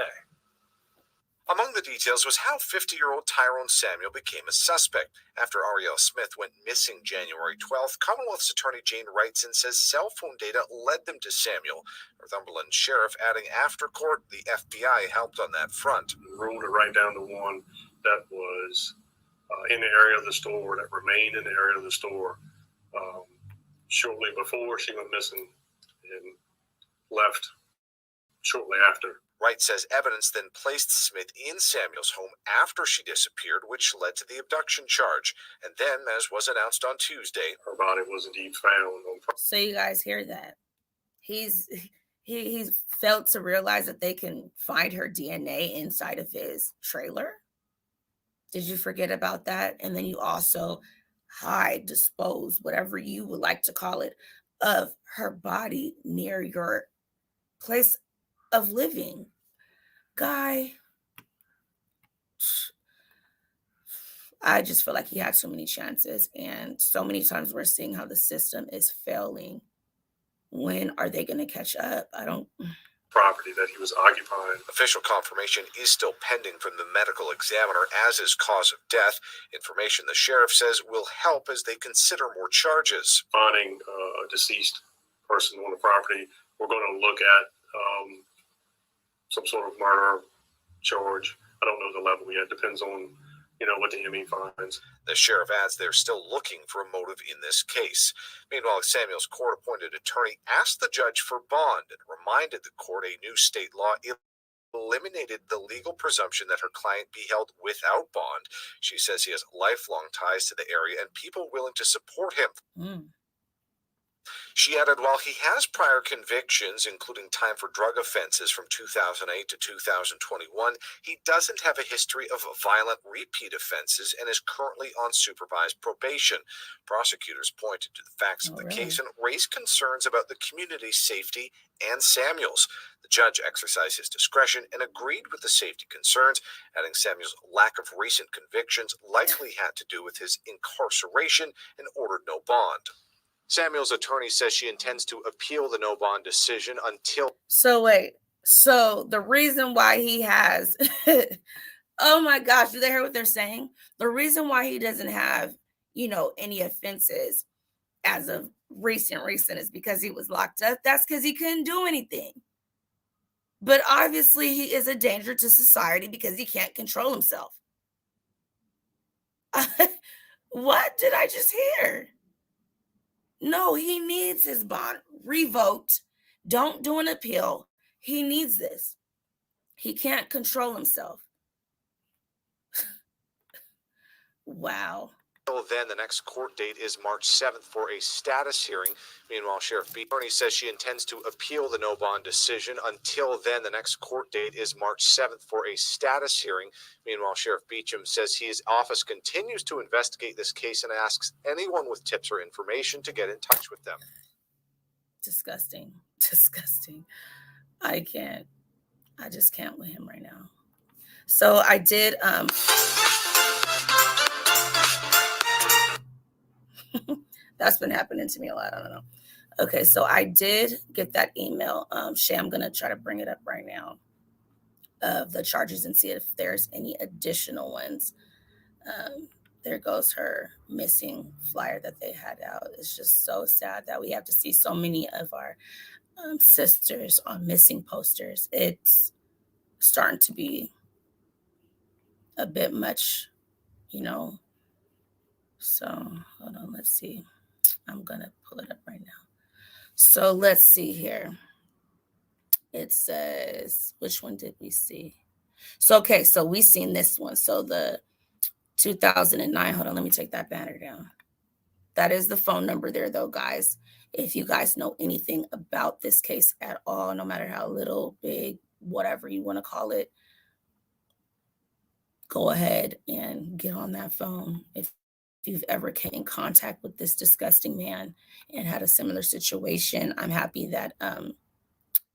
Among the details was how 50-year-old Tyrone Samuel became a suspect. After Ahrea'l Smith went missing January 12th, Commonwealth's Attorney Jane Wrightson says cell phone data led them to Samuel. Northumberland Sheriff adding after court, the FBI helped on that front. Ruled it right down to one that was in the area of the store, that remained in the area of the store shortly before she went missing and left shortly after. Wright says evidence then placed Smith in Samuel's home after she disappeared, which led to the abduction charge. And then, as was announced on Tuesday, her body was indeed found. So you guys hear that? He's failed to realize that they can find her DNA inside of his trailer. Did you forget about that? And then you also dispose, whatever you would like to call it, of her body near your place of living. Guy, I just feel like he had so many chances, and so many times we're seeing how the system is failing. When are they going to catch up? Property that he was occupying. Official confirmation is still pending from the medical examiner, as is cause of death. Information the sheriff says will help as they consider more charges. Finding a deceased person on the property, we're going to look at some sort of murder charge. I don't know the level yet. Depends on, what the ME finds. The sheriff adds they're still looking for a motive in this case. Meanwhile, Samuel's court-appointed attorney asked the judge for bond and reminded the court a new state law eliminated the legal presumption that her client be held without bond. She says he has lifelong ties to the area and people willing to support him. She added, while he has prior convictions, including time for drug offenses from 2008 to 2021, he doesn't have a history of violent repeat offenses and is currently on supervised probation. Prosecutors pointed to the facts of the case and raised concerns about the community's safety and Samuel's. The judge exercised his discretion and agreed with the safety concerns, adding Samuel's lack of recent convictions likely had to do with his incarceration and ordered no bond. Samuel's attorney says she intends to appeal the no bond decision until... So wait, so the reason why he has, oh my gosh, do they hear what they're saying? The reason why he doesn't have, any offenses as of recent is because he was locked up. That's because he couldn't do anything. But obviously he is a danger to society because he can't control himself. What did I just hear? No, he needs his bond revoked. Don't do an appeal. He needs this. He can't control himself. Wow. Until then, the next court date is March 7th for a status hearing. Meanwhile, Sheriff Beacham says she intends to appeal the no bond decision. Until then, the next court date is March 7th for a status hearing. Meanwhile, Sheriff Beacham says his office continues to investigate this case and asks anyone with tips or information to get in touch with them. Disgusting. I just can't with him right now. So I did That's been happening to me a lot. I don't know. Okay, so I did get that email. Shay, I'm going to try to bring it up right now of the charges and see if there's any additional ones. There goes her missing flyer that they had out. It's just so sad that we have to see so many of our sisters on missing posters. It's starting to be a bit much, you know. So hold on, let's see. I'm going to pull it up right now. So let's see here. It says, which one did we see? So, okay, so we seen this one. So the 2009, hold on, let me take that banner down. That is the phone number there, though, guys. If you guys know anything about this case at all, no matter how little, big, whatever you want to call it, go ahead and get on that phone. If you've ever came in contact with this disgusting man and had a similar situation, I'm happy that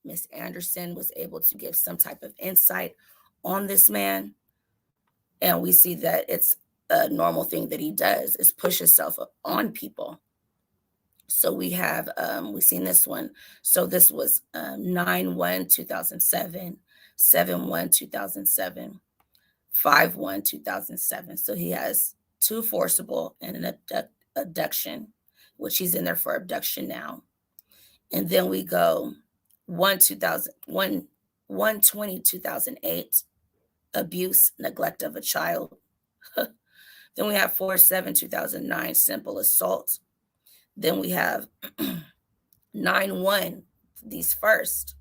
Miss Anderson was able to give some type of insight on this man. And we see that it's a normal thing that he does is push himself on people. So we have, we've seen this one. So this was 9/1/2007, 7/1/2007, 5/1/2007. So he has 2 forcible and an abduction, which he's in there for abduction now. And then we go 1/20/2008, abuse, neglect of a child. Then we have 4/7/2009, simple assault. Then we have 9/1, these things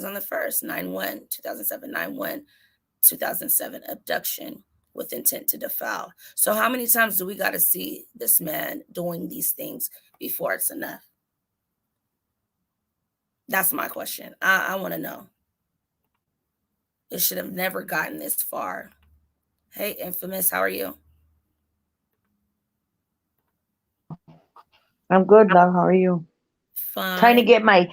on the first, 9/1/2007, 9/1/2007, abduction with intent to defile. So how many times do we got to see this man doing these things before it's enough? That's my question. I want to know. It should have never gotten this far. Hey, Infamous, how are you? I'm good, love. How are you? Fine. Trying to get my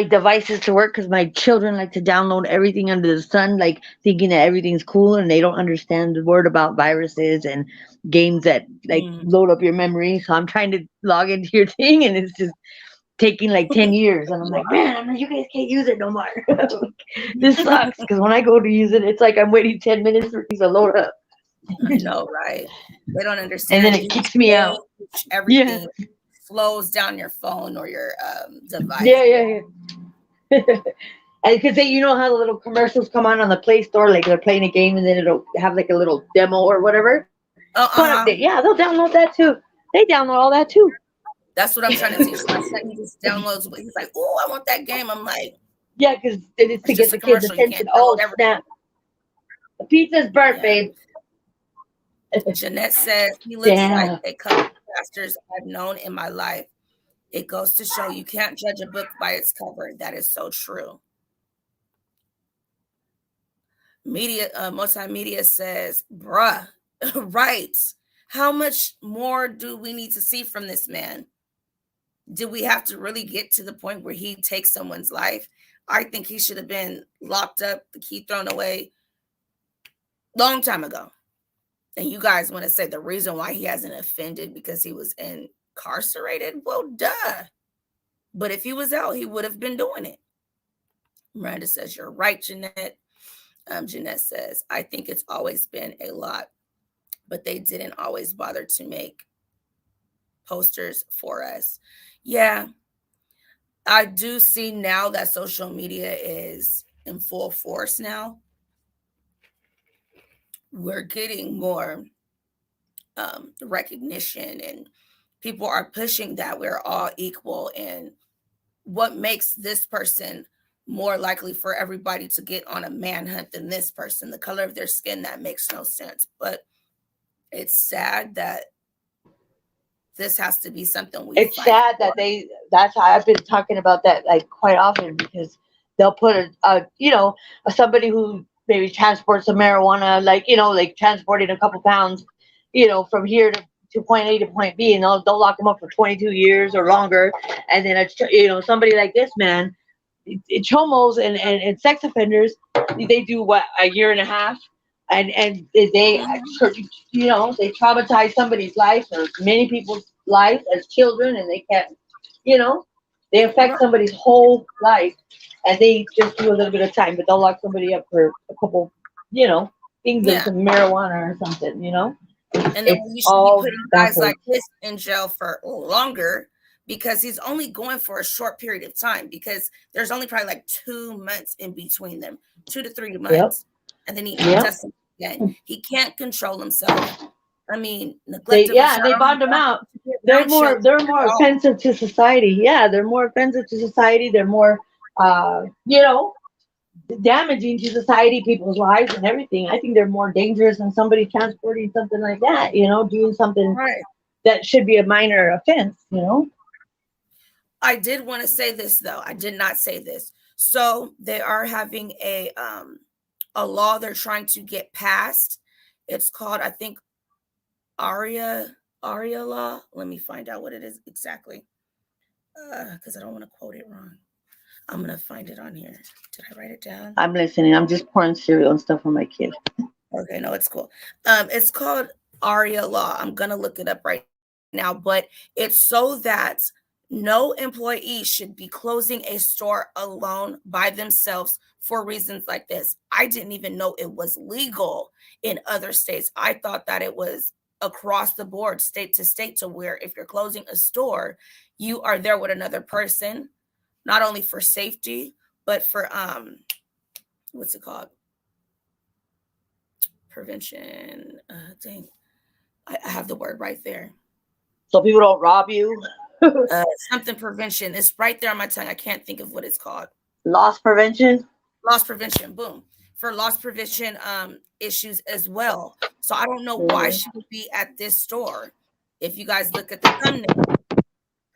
devices to work because my children like to download everything under the sun, like thinking that everything's cool, and they don't understand the word about viruses and games that like load up your memory. So I'm trying to log into your thing, and it's just taking like 10 years. And I'm like, man, you guys can't use it no more. This sucks because when I go to use it, it's like I'm waiting 10 minutes for things to load up. I know, right? They don't understand. And then it kicks me out. Everything slows down your phone or your device. Yeah. And because you know how the little commercials come on the Play Store, like they're playing a game and then it'll have like a little demo or whatever. But yeah, they'll download that too. They download all that too. That's what I'm trying to teach my son. He just downloads. He's like, "Oh, I want that game." I'm like, "Yeah, because it's to get the kids' attention." Oh, snap! The pizza's burnt, babe. Jeanette says he looks like a couple of pastors I've known in my life. It goes to show you can't judge a book by its cover. That is so true. Multimedia says, bruh, right. How much more do we need to see from this man? Did we have to really get to the point where he takes someone's life? I think he should have been locked up, the key thrown away long time ago. And you guys want to say the reason why he hasn't offended because he was incarcerated? Well, duh. But if he was out, he would have been doing it. Miranda says, you're right, Jeanette. Jeanette says, I think it's always been a lot, but they didn't always bother to make posters for us. Yeah, I do see now that social media is in full force now. We're getting more recognition and people are pushing that we're all equal. And what makes this person more likely for everybody to get on a manhunt than this person? The color of their skin, that makes no sense. But it's sad that this has to be something we It's sad for. That's how I've been talking about that like quite often, because they'll put somebody who maybe transports some marijuana, like transporting a couple pounds, from here to point A to point B, and they'll lock them up for 22 years or longer. And then, somebody like this man, chomos and sex offenders, they do what, a year and a half? and they, you know, they traumatize somebody's life or many people's lives as children, and they can't, you know, they affect somebody's whole life, and they just do a little bit of time, but they'll lock somebody up for a couple, you know, things of some marijuana or something, you know. And then we should be putting guys like this in jail for longer, because he's only going for a short period of time, because there's only probably like 2 months in between them, 2 to 3 months. And then he tests again. He can't control himself. I mean, neglect of a child. They bond them out. They're more offensive to society. Yeah, they're more offensive to society. They're more you know, damaging to society, people's lives and everything. I think they're more dangerous than somebody transporting something like that, you know, doing something that should be a minor offense, you know. I did want to say this though. I did not say this. So they are having a law they're trying to get passed. It's called, I think, Ahrea'l law. Let me find out what it is exactly, because I don't want to quote it wrong. I'm gonna find it on here. Did I write it down? I'm listening. I'm just pouring cereal and stuff for my kid. Okay, no, it's cool. It's called Ahrea'l law. I'm gonna look it up right now, but it's so that no employee should be closing a store alone by themselves for reasons like this. I didn't even know it was legal in other states. I thought that it was across the board, state to state, to where if you're closing a store, you are there with another person, not only for safety, but for what's it called? Prevention. Dang, I have the word right there. So people don't rob you. Something prevention. It's right there on my tongue. I can't think of what it's called. Loss prevention. Loss prevention. Boom. For loss prevention issues as well. So I don't know why she would be at this store. If you guys look at the thumbnail,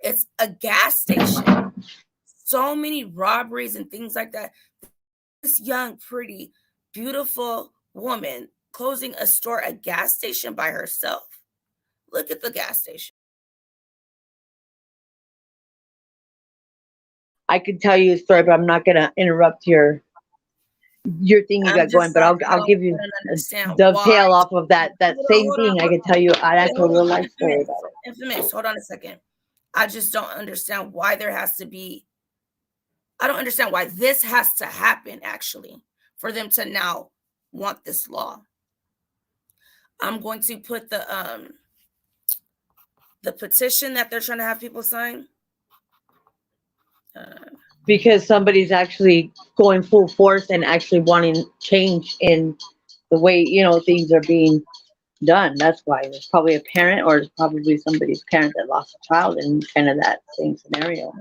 it's a gas station. So many robberies and things like that. This young, pretty, beautiful woman closing a store, a gas station by herself. Look at the gas station. I could tell you a story, but I'm not gonna interrupt your thing you got going. But I'll give you a dovetail off of that same thing. I could tell you an actual real life story about it. Infamous. Hold on a second. I just don't understand why there has to be. I don't understand why this has to happen, actually, for them to now want this law. I'm going to put the petition that they're trying to have people sign. Because somebody's actually going full force and actually wanting change in the way, you know, things are being done. That's why there's probably a parent, or it's probably somebody's parent that lost a child in kind of that same scenario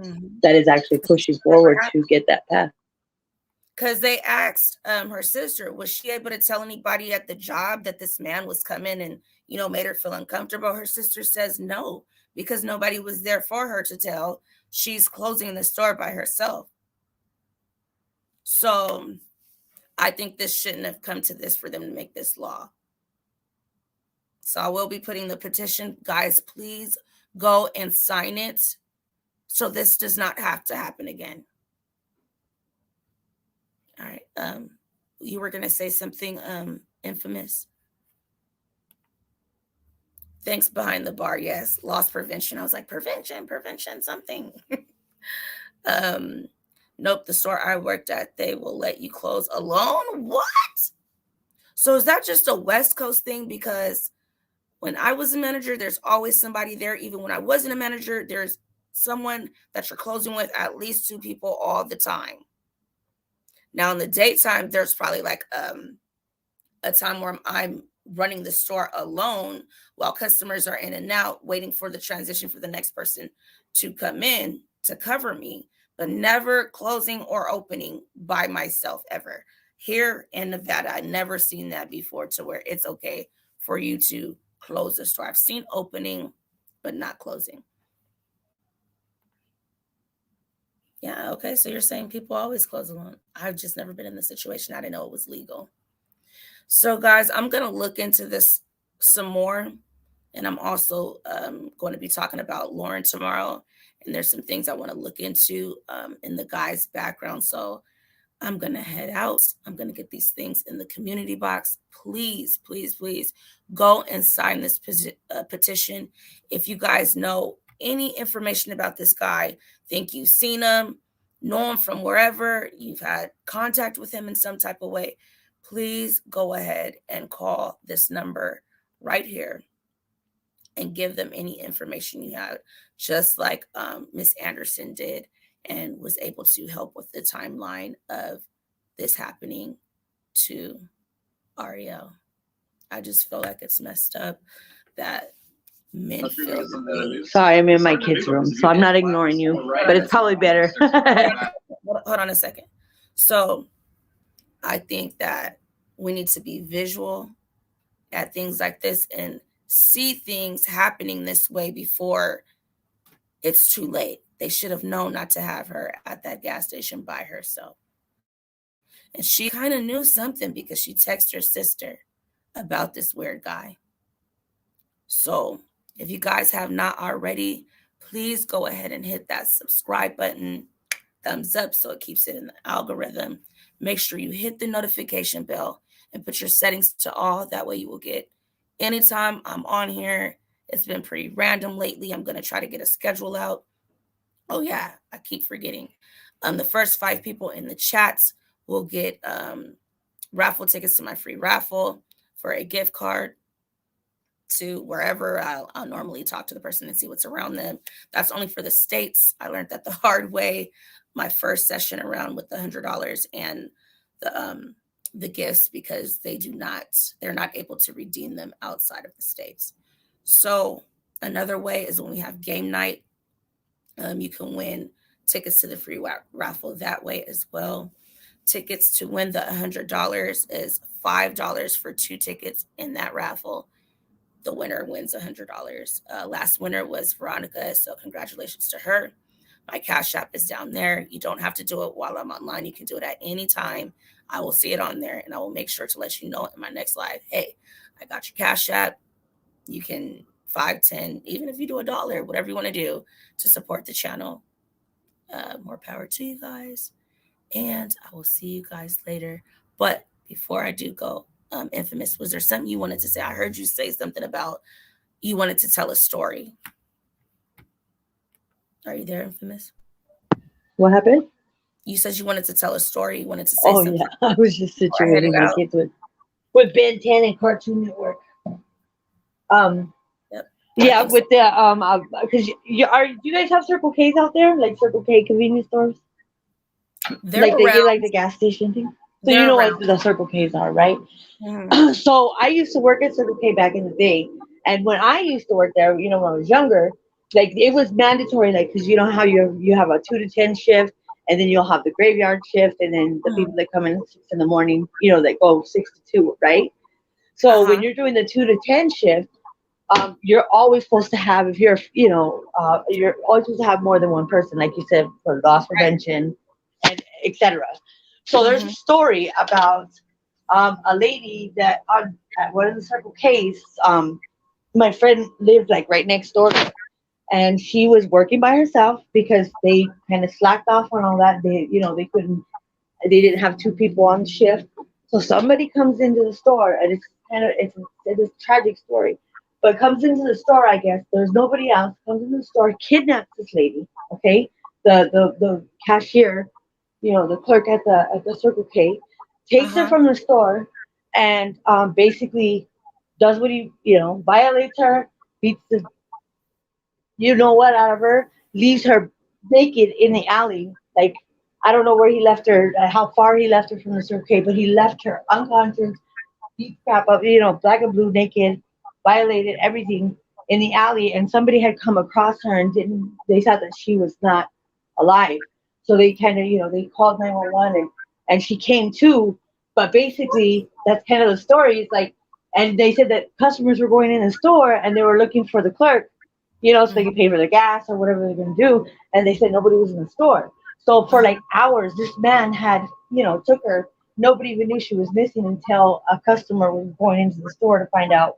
that is actually pushing forward to get that passed. Because they asked her sister, was she able to tell anybody at the job that this man was coming and, you know, made her feel uncomfortable? Her sister says no, because nobody was there for her to tell. She's closing the store by herself. So I think this shouldn't have come to this for them to make this law. So I will be putting the petition. Guys, please go and sign it so this does not have to happen again. All right. You were going to say something, infamous. Thanks, behind the bar. Yes. Loss prevention. I was like, prevention, something. Nope. The store I worked at, they will let you close alone. What? So is that just a West Coast thing? Because when I was a manager, there's always somebody there. Even when I wasn't a manager, there's someone that you're closing with, at least 2 people all the time. Now in the daytime, there's probably like a time where I'm running the store alone while customers are in and out, waiting for the transition for the next person to come in to cover me, but never closing or opening by myself ever. Here in Nevada, I've never seen that before, to where it's okay for you to close the store. I've seen opening, but not closing. Yeah, okay. So you're saying people always close alone. I've just never been in the situation. I didn't know it was legal. So guys, I'm going to look into this some more. And I'm also going to be talking about Lauren tomorrow. And there's some things I want to look into in the guy's background. So I'm going to head out. I'm going to get these things in the community box. Please, please, please go and sign this petition. If you guys know any information about this guy, think you've seen him, know him from wherever, you've had contact with him in some type of way, please go ahead and call this number right here and give them any information you have, just like Miss Anderson did, and was able to help with the timeline of this happening to Ahrea'l. I just feel like it's messed up that men feel. Sorry, I'm in my kids' room, so I'm not ignoring you, but it's probably better. Hold on a second. So I think that we need to be visual at things like this and see things happening this way before it's too late. They should have known not to have her at that gas station by herself. And she kind of knew something because she texted her sister about this weird guy. So if you guys have not already, please go ahead and hit that subscribe button, thumbs up so it keeps it in the algorithm. Make sure you hit the notification bell and put your settings to all. That way you will get anytime I'm on here. It's been pretty random lately. I'm going to try to get a schedule out. Oh, yeah, I keep forgetting. The first 5 people in the chats will get raffle tickets to my free raffle for a gift card to wherever I'll normally talk to the person and see what's around them. That's only for the States. I learned that the hard way, my first session around with the $100 and the gifts, because they're not able to redeem them outside of the States. So another way is when we have game night, you can win tickets to the free raffle that way as well. Tickets to win the $100 is $5 for 2 tickets in that raffle. The winner wins $100. Last winner was Veronica, so congratulations to her. My Cash App is down there. You don't have to do it while I'm online. You can do it at any time. I will see it on there, and I will make sure to let you know in my next live. Hey, I got your Cash App. You can 5, 10, even if you do $1, whatever you want to do to support the channel. More power to you guys. And I will see you guys later. But before I do go, Infamous, was there something you wanted to say? I heard you say something about you wanted to tell a story. Are you there, Infamous? What happened? You said you wanted to tell a story. You wanted to say Oh, something. yeah. I was just situating my kids with Ben 10 and Cartoon Network. Yep. Yeah, with the because you guys have Circle K's out there, like Circle K convenience stores, They're like around. they get like the gas station thing. So you know what the Circle K's are, right? Mm-hmm. So I used to work at Circle K back in the day, and when I used to work there, when I was younger, like it was mandatory, like because you know how you have a 2 to 10 shift, and then you'll have the graveyard shift, and then the people that come in at 6 in the morning, that go 6 to 2, right? So when you're doing the 2 to 10 shift, you're always supposed to have, if you're, you're always supposed to have more than one person, like you said, for loss prevention, and etc. So there's a story about a lady that at one of the Circle K's, my friend lived like right next door, and she was working by herself because they kind of slacked off on all that. They didn't have 2 people on shift. So somebody comes into the store, and it's a tragic story. But comes into the store, I guess. There's nobody else. Comes into the store, kidnaps this lady. Okay, the cashier, the clerk at the Circle K, takes her from the store, and basically does what he violates her, beats the out of her, leaves her naked in the alley. Like I don't know where he left her, how far he left her from the Circle K, but he left her unconscious, beat crap up, black and blue, naked, violated everything in the alley, and somebody had come across her and they thought that she was not alive. So they kind of, they called 911 and she came to, but basically that's kind of the story. It's like, and they said that customers were going in the store and they were looking for the clerk, so they could pay for their gas or whatever they're going to do. And they said nobody was in the store. So for like hours, this man had, took her. Nobody even knew she was missing until a customer was going into the store to find out,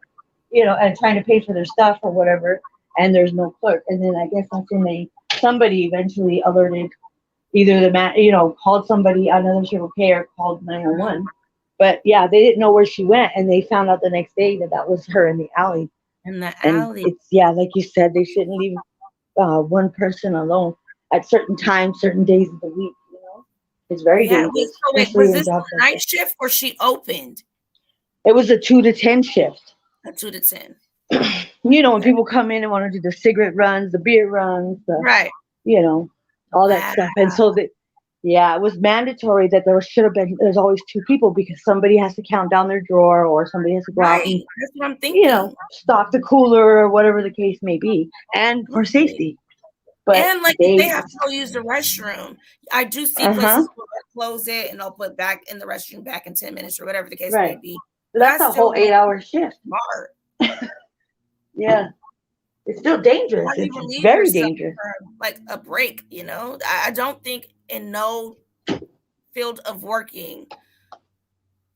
and trying to pay for their stuff or whatever. And there's no clerk. And then I guess that's when somebody eventually alerted, either the man, called somebody, another Circle K, or called 911. But yeah, they didn't know where she went, and they found out the next day that was her in the alley. In the And alley. it's like you said, they shouldn't leave one person alone at certain times, certain days of the week. It's very Yeah. dangerous, So wait, especially was in this jobs a like night this. shift or she opened It was a 2 to 10 shift. a 2 to 10? When Okay. people come in and want to do the cigarette runs, the beer runs, Right. all that Wow. stuff. And so it was mandatory that there's always 2 people, because somebody has to count down their drawer, or somebody has to go out Right. and, That's what I'm thinking. stock the cooler, or whatever the case may be, and for Right. safety. But And like if they have to go use the restroom, I do see places where they close it and they'll put back in the restroom back in 10 minutes or whatever the case may right. be. So But that's I a still whole want 8-hour shift. smart. Yeah. It's still dangerous. How do you It's relieve very yourself dangerous. for like a break? I don't think in no field of working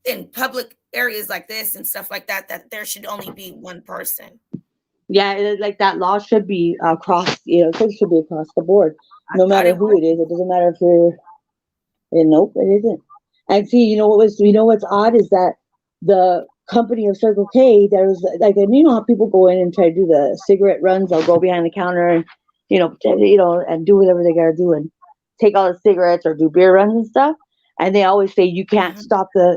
in public areas like this and stuff like that there should only be one person. Yeah, like that law should be across, it should be across the board, I no thought matter it who was. it is. It doesn't matter if you're, nope, it isn't. And see, what's odd is that the company of Circle K, there was like, and how people go in and try to do the cigarette runs, they'll go behind the counter and, and do whatever they gotta do and take all the cigarettes or do beer runs and stuff. And they always say, you can't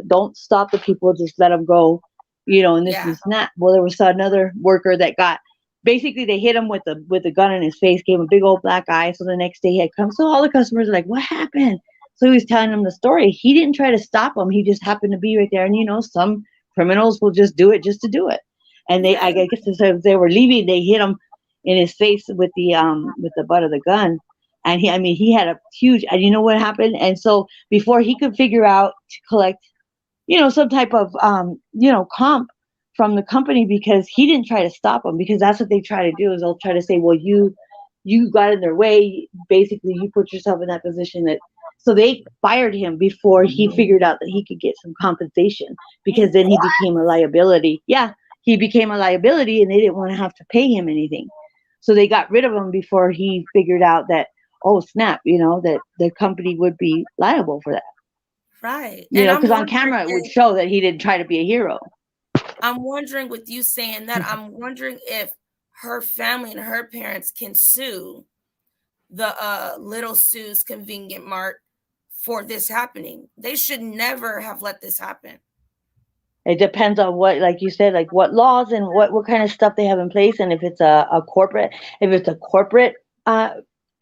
don't stop the people, just let them go, and this Yeah. and that. Well, there was another worker that basically they hit him with a gun in his face, gave him a big old black eye. So the next day he had come. So all the customers are like, what happened? So he was telling them the story. He didn't try to stop him. He just happened to be right there. And some criminals will just do it just to do it. And I guess as they were leaving, they hit him in his face with the butt of the gun. And he had a huge, and you know what happened? And so before he could figure out to collect, some type of, comp from the company, because he didn't try to stop them, because that's what they try to do, is they'll try to say, well, you got in their way. Basically, you put yourself in that position so they fired him before he figured out that he could get some compensation, because then he became a liability. Yeah, he became a liability, and they didn't want to have to pay him anything. So they got rid of him before he figured out that, oh, snap, that the company would be liable for that. Right. Because on camera it would show that he didn't try to be a hero. I'm wondering, with you saying that, I'm wondering if her family and her parents can sue the Little Sue's Convenient Mart for this happening. They should never have let this happen. It depends on what, like you said, like what laws and what kind of stuff they have in place, and if it's a corporate,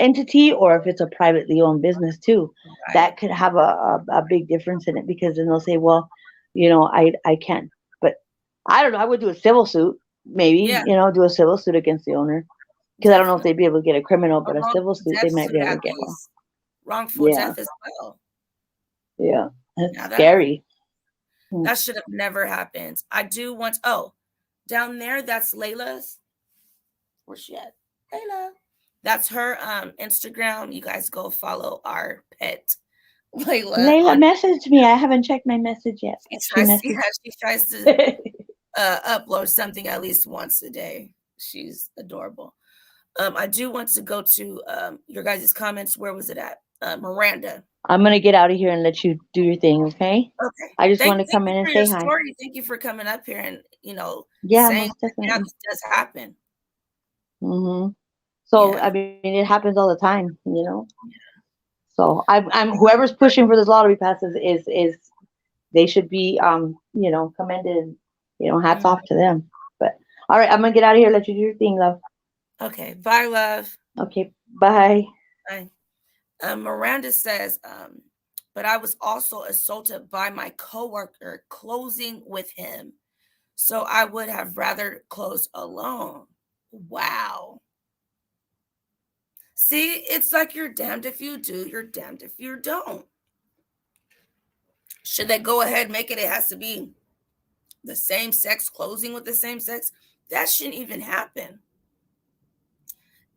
entity, or if it's a privately owned business too. Right. That could have a big difference in it, because then they'll say, well, I can't. But I don't know. I would do a civil suit, maybe. Yeah. Do a civil suit against the owner, because I don't know if they'd be able to get a criminal, but a civil suit they might be able to get one. Wrongful death as well. Yeah, that's scary. That should have never happened. I do want. Oh, down there, that's Layla's. Where's she at? Layla. That's her Instagram. You guys go follow our pet, Layla. Layla messaged me. I haven't checked my message yet. She tries to upload something at least once a day. She's adorable. I do want to go to your guys' comments. Where was it at? Miranda. I'm going to get out of here and let you do your thing, okay? Okay. I just want to come in and say hi. Story. Thank you for coming up here and, saying most definitely. This does happen. Mm-hmm. So, yeah. I mean, it happens all the time, Yeah. So I'm whoever's pushing for this law to be passed is they should be, commended, hats off to them. But all right, I'm going to get out of here. Let you do your thing, love. Okay. Bye, love. Okay. Bye. Bye. Miranda says, but I was also assaulted by my coworker closing with him. So I would have rather close alone. Wow. See, it's like you're damned if you do, you're damned if you don't. Should they go ahead and make it has to be the same sex, closing with the same sex? That shouldn't even happen.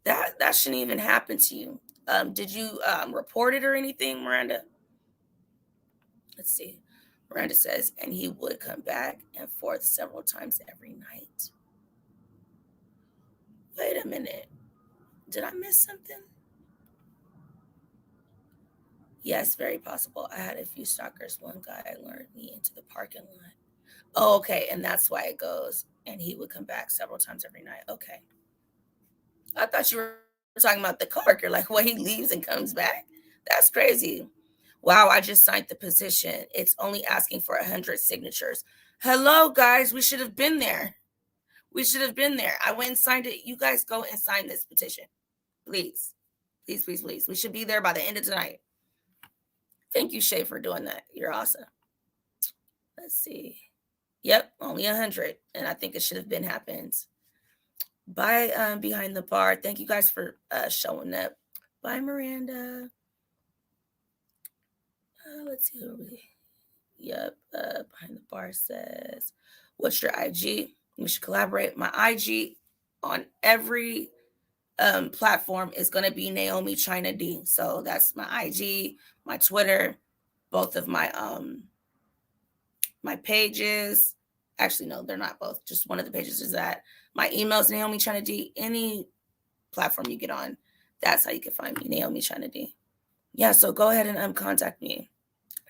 That shouldn't even happen to you. Did you report it or anything, Miranda? Let's see. Miranda says, and he would come back and forth several times every night. Wait a minute. Did I miss something? Yes, very possible. I had a few stalkers. One guy lured me into the parking lot. Oh, okay. And that's why it goes. And he would come back several times every night. Okay. I thought you were talking about the coworker, like what he leaves and comes back. That's crazy. Wow, I just signed the petition. It's only asking for 100 signatures. Hello, guys. We should have been there. We should have been there. I went and signed it. You guys go and sign this petition. Please. Please, please, please. We should be there by the end of tonight. Thank you, Shay, for doing that. You're awesome. Let's see. Yep, only 100. And I think it should have been happened. Bye, Behind the Bar. Thank you guys for showing up. Bye, Miranda. Let's see who we. Yep, Behind the Bar says, what's your IG? We should collaborate. My IG on every platform is going to be Naomi China D. So that's my IG, my Twitter, both of my my pages. Actually, no, they're not both. Just one of the pages is that. My email is Naomi China D. Any platform you get on, that's how you can find me, Naomi China D. Yeah, so go ahead and contact me.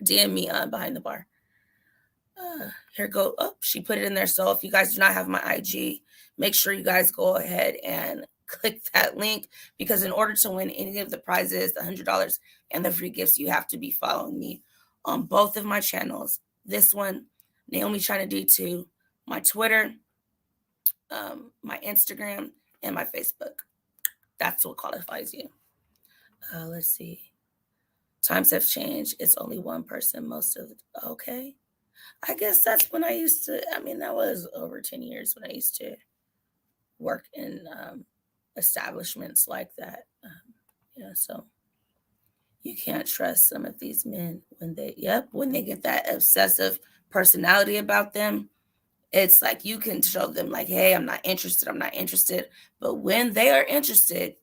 DM me Behind the Bar. Here go. Oh, she put it in there. So if you guys do not have my IG, make sure you guys go ahead and click that link, because in order to win any of the prizes, the $100 and the free gifts, you have to be following me on both of my channels. This one, Naomi China D2, my Twitter, my Instagram, and my Facebook. That's what qualifies you. Let's see. Times have changed. It's only one person most of the. Okay. I guess that's when I used to. I mean, that was over 10 years when I used to work in establishments like that. So you can't trust some of these men when they get that obsessive personality about them. It's like you can show them like, hey, I'm not interested. But when they are interested,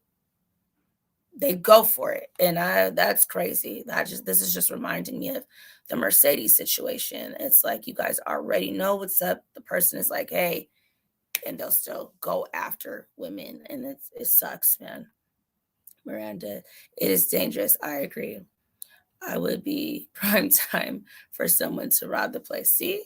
they go for it. And that's crazy. This is just reminding me of the Mercedes situation. It's like you guys already know what's up. The person is like, hey, and they'll still go after women. And it sucks, man. Miranda, it is dangerous. I agree. I would be prime time for someone to rob the place. See?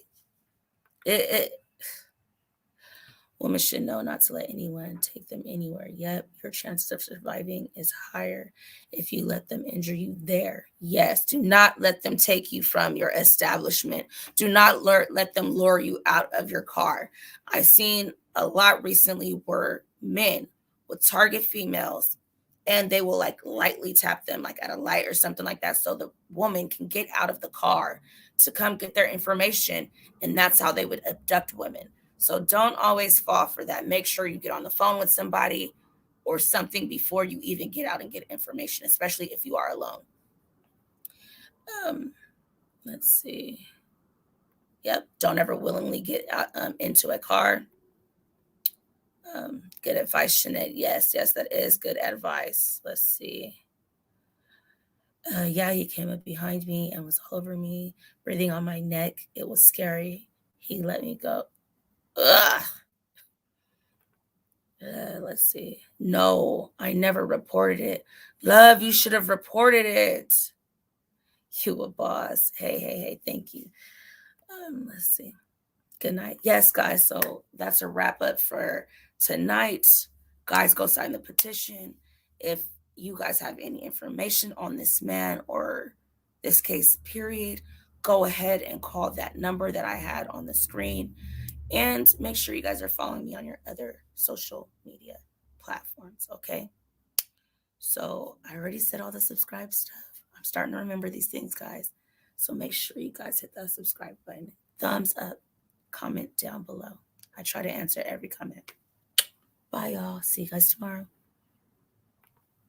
Women should know not to let anyone take them anywhere. Yep, your chances of surviving is higher if you let them injure you there. Yes, do not let them take you from your establishment. Do not let them lure you out of your car. I've seen a lot recently where men will target females and they will like lightly tap them like at a light or something like that so the woman can get out of the car to come get their information. And that's how they would abduct women. So don't always fall for that. Make sure you get on the phone with somebody or something before you even get out and get information, especially if you are alone. Let's see. Yep. Don't ever willingly get out, into a car. Good advice, Jeanette. Yes, that is good advice. Let's see. Yeah, he came up behind me and was all over me, breathing on my neck. It was scary. He let me go. Ugh. Let's see. No, I never reported it. Love, you should have reported it. You a boss. Hey. Thank you. Let's see. Good night. Yes, guys. So that's a wrap up for tonight. Guys, go sign the petition. If you guys have any information on this man or this case, period, go ahead and call that number that I had on the screen. And make sure you guys are following me on your other social media platforms, okay? So I already said all the subscribe stuff. I'm starting to remember these things, guys. So make sure you guys hit that subscribe button. Thumbs up, comment down below. I try to answer every comment. Bye, y'all. See you guys tomorrow.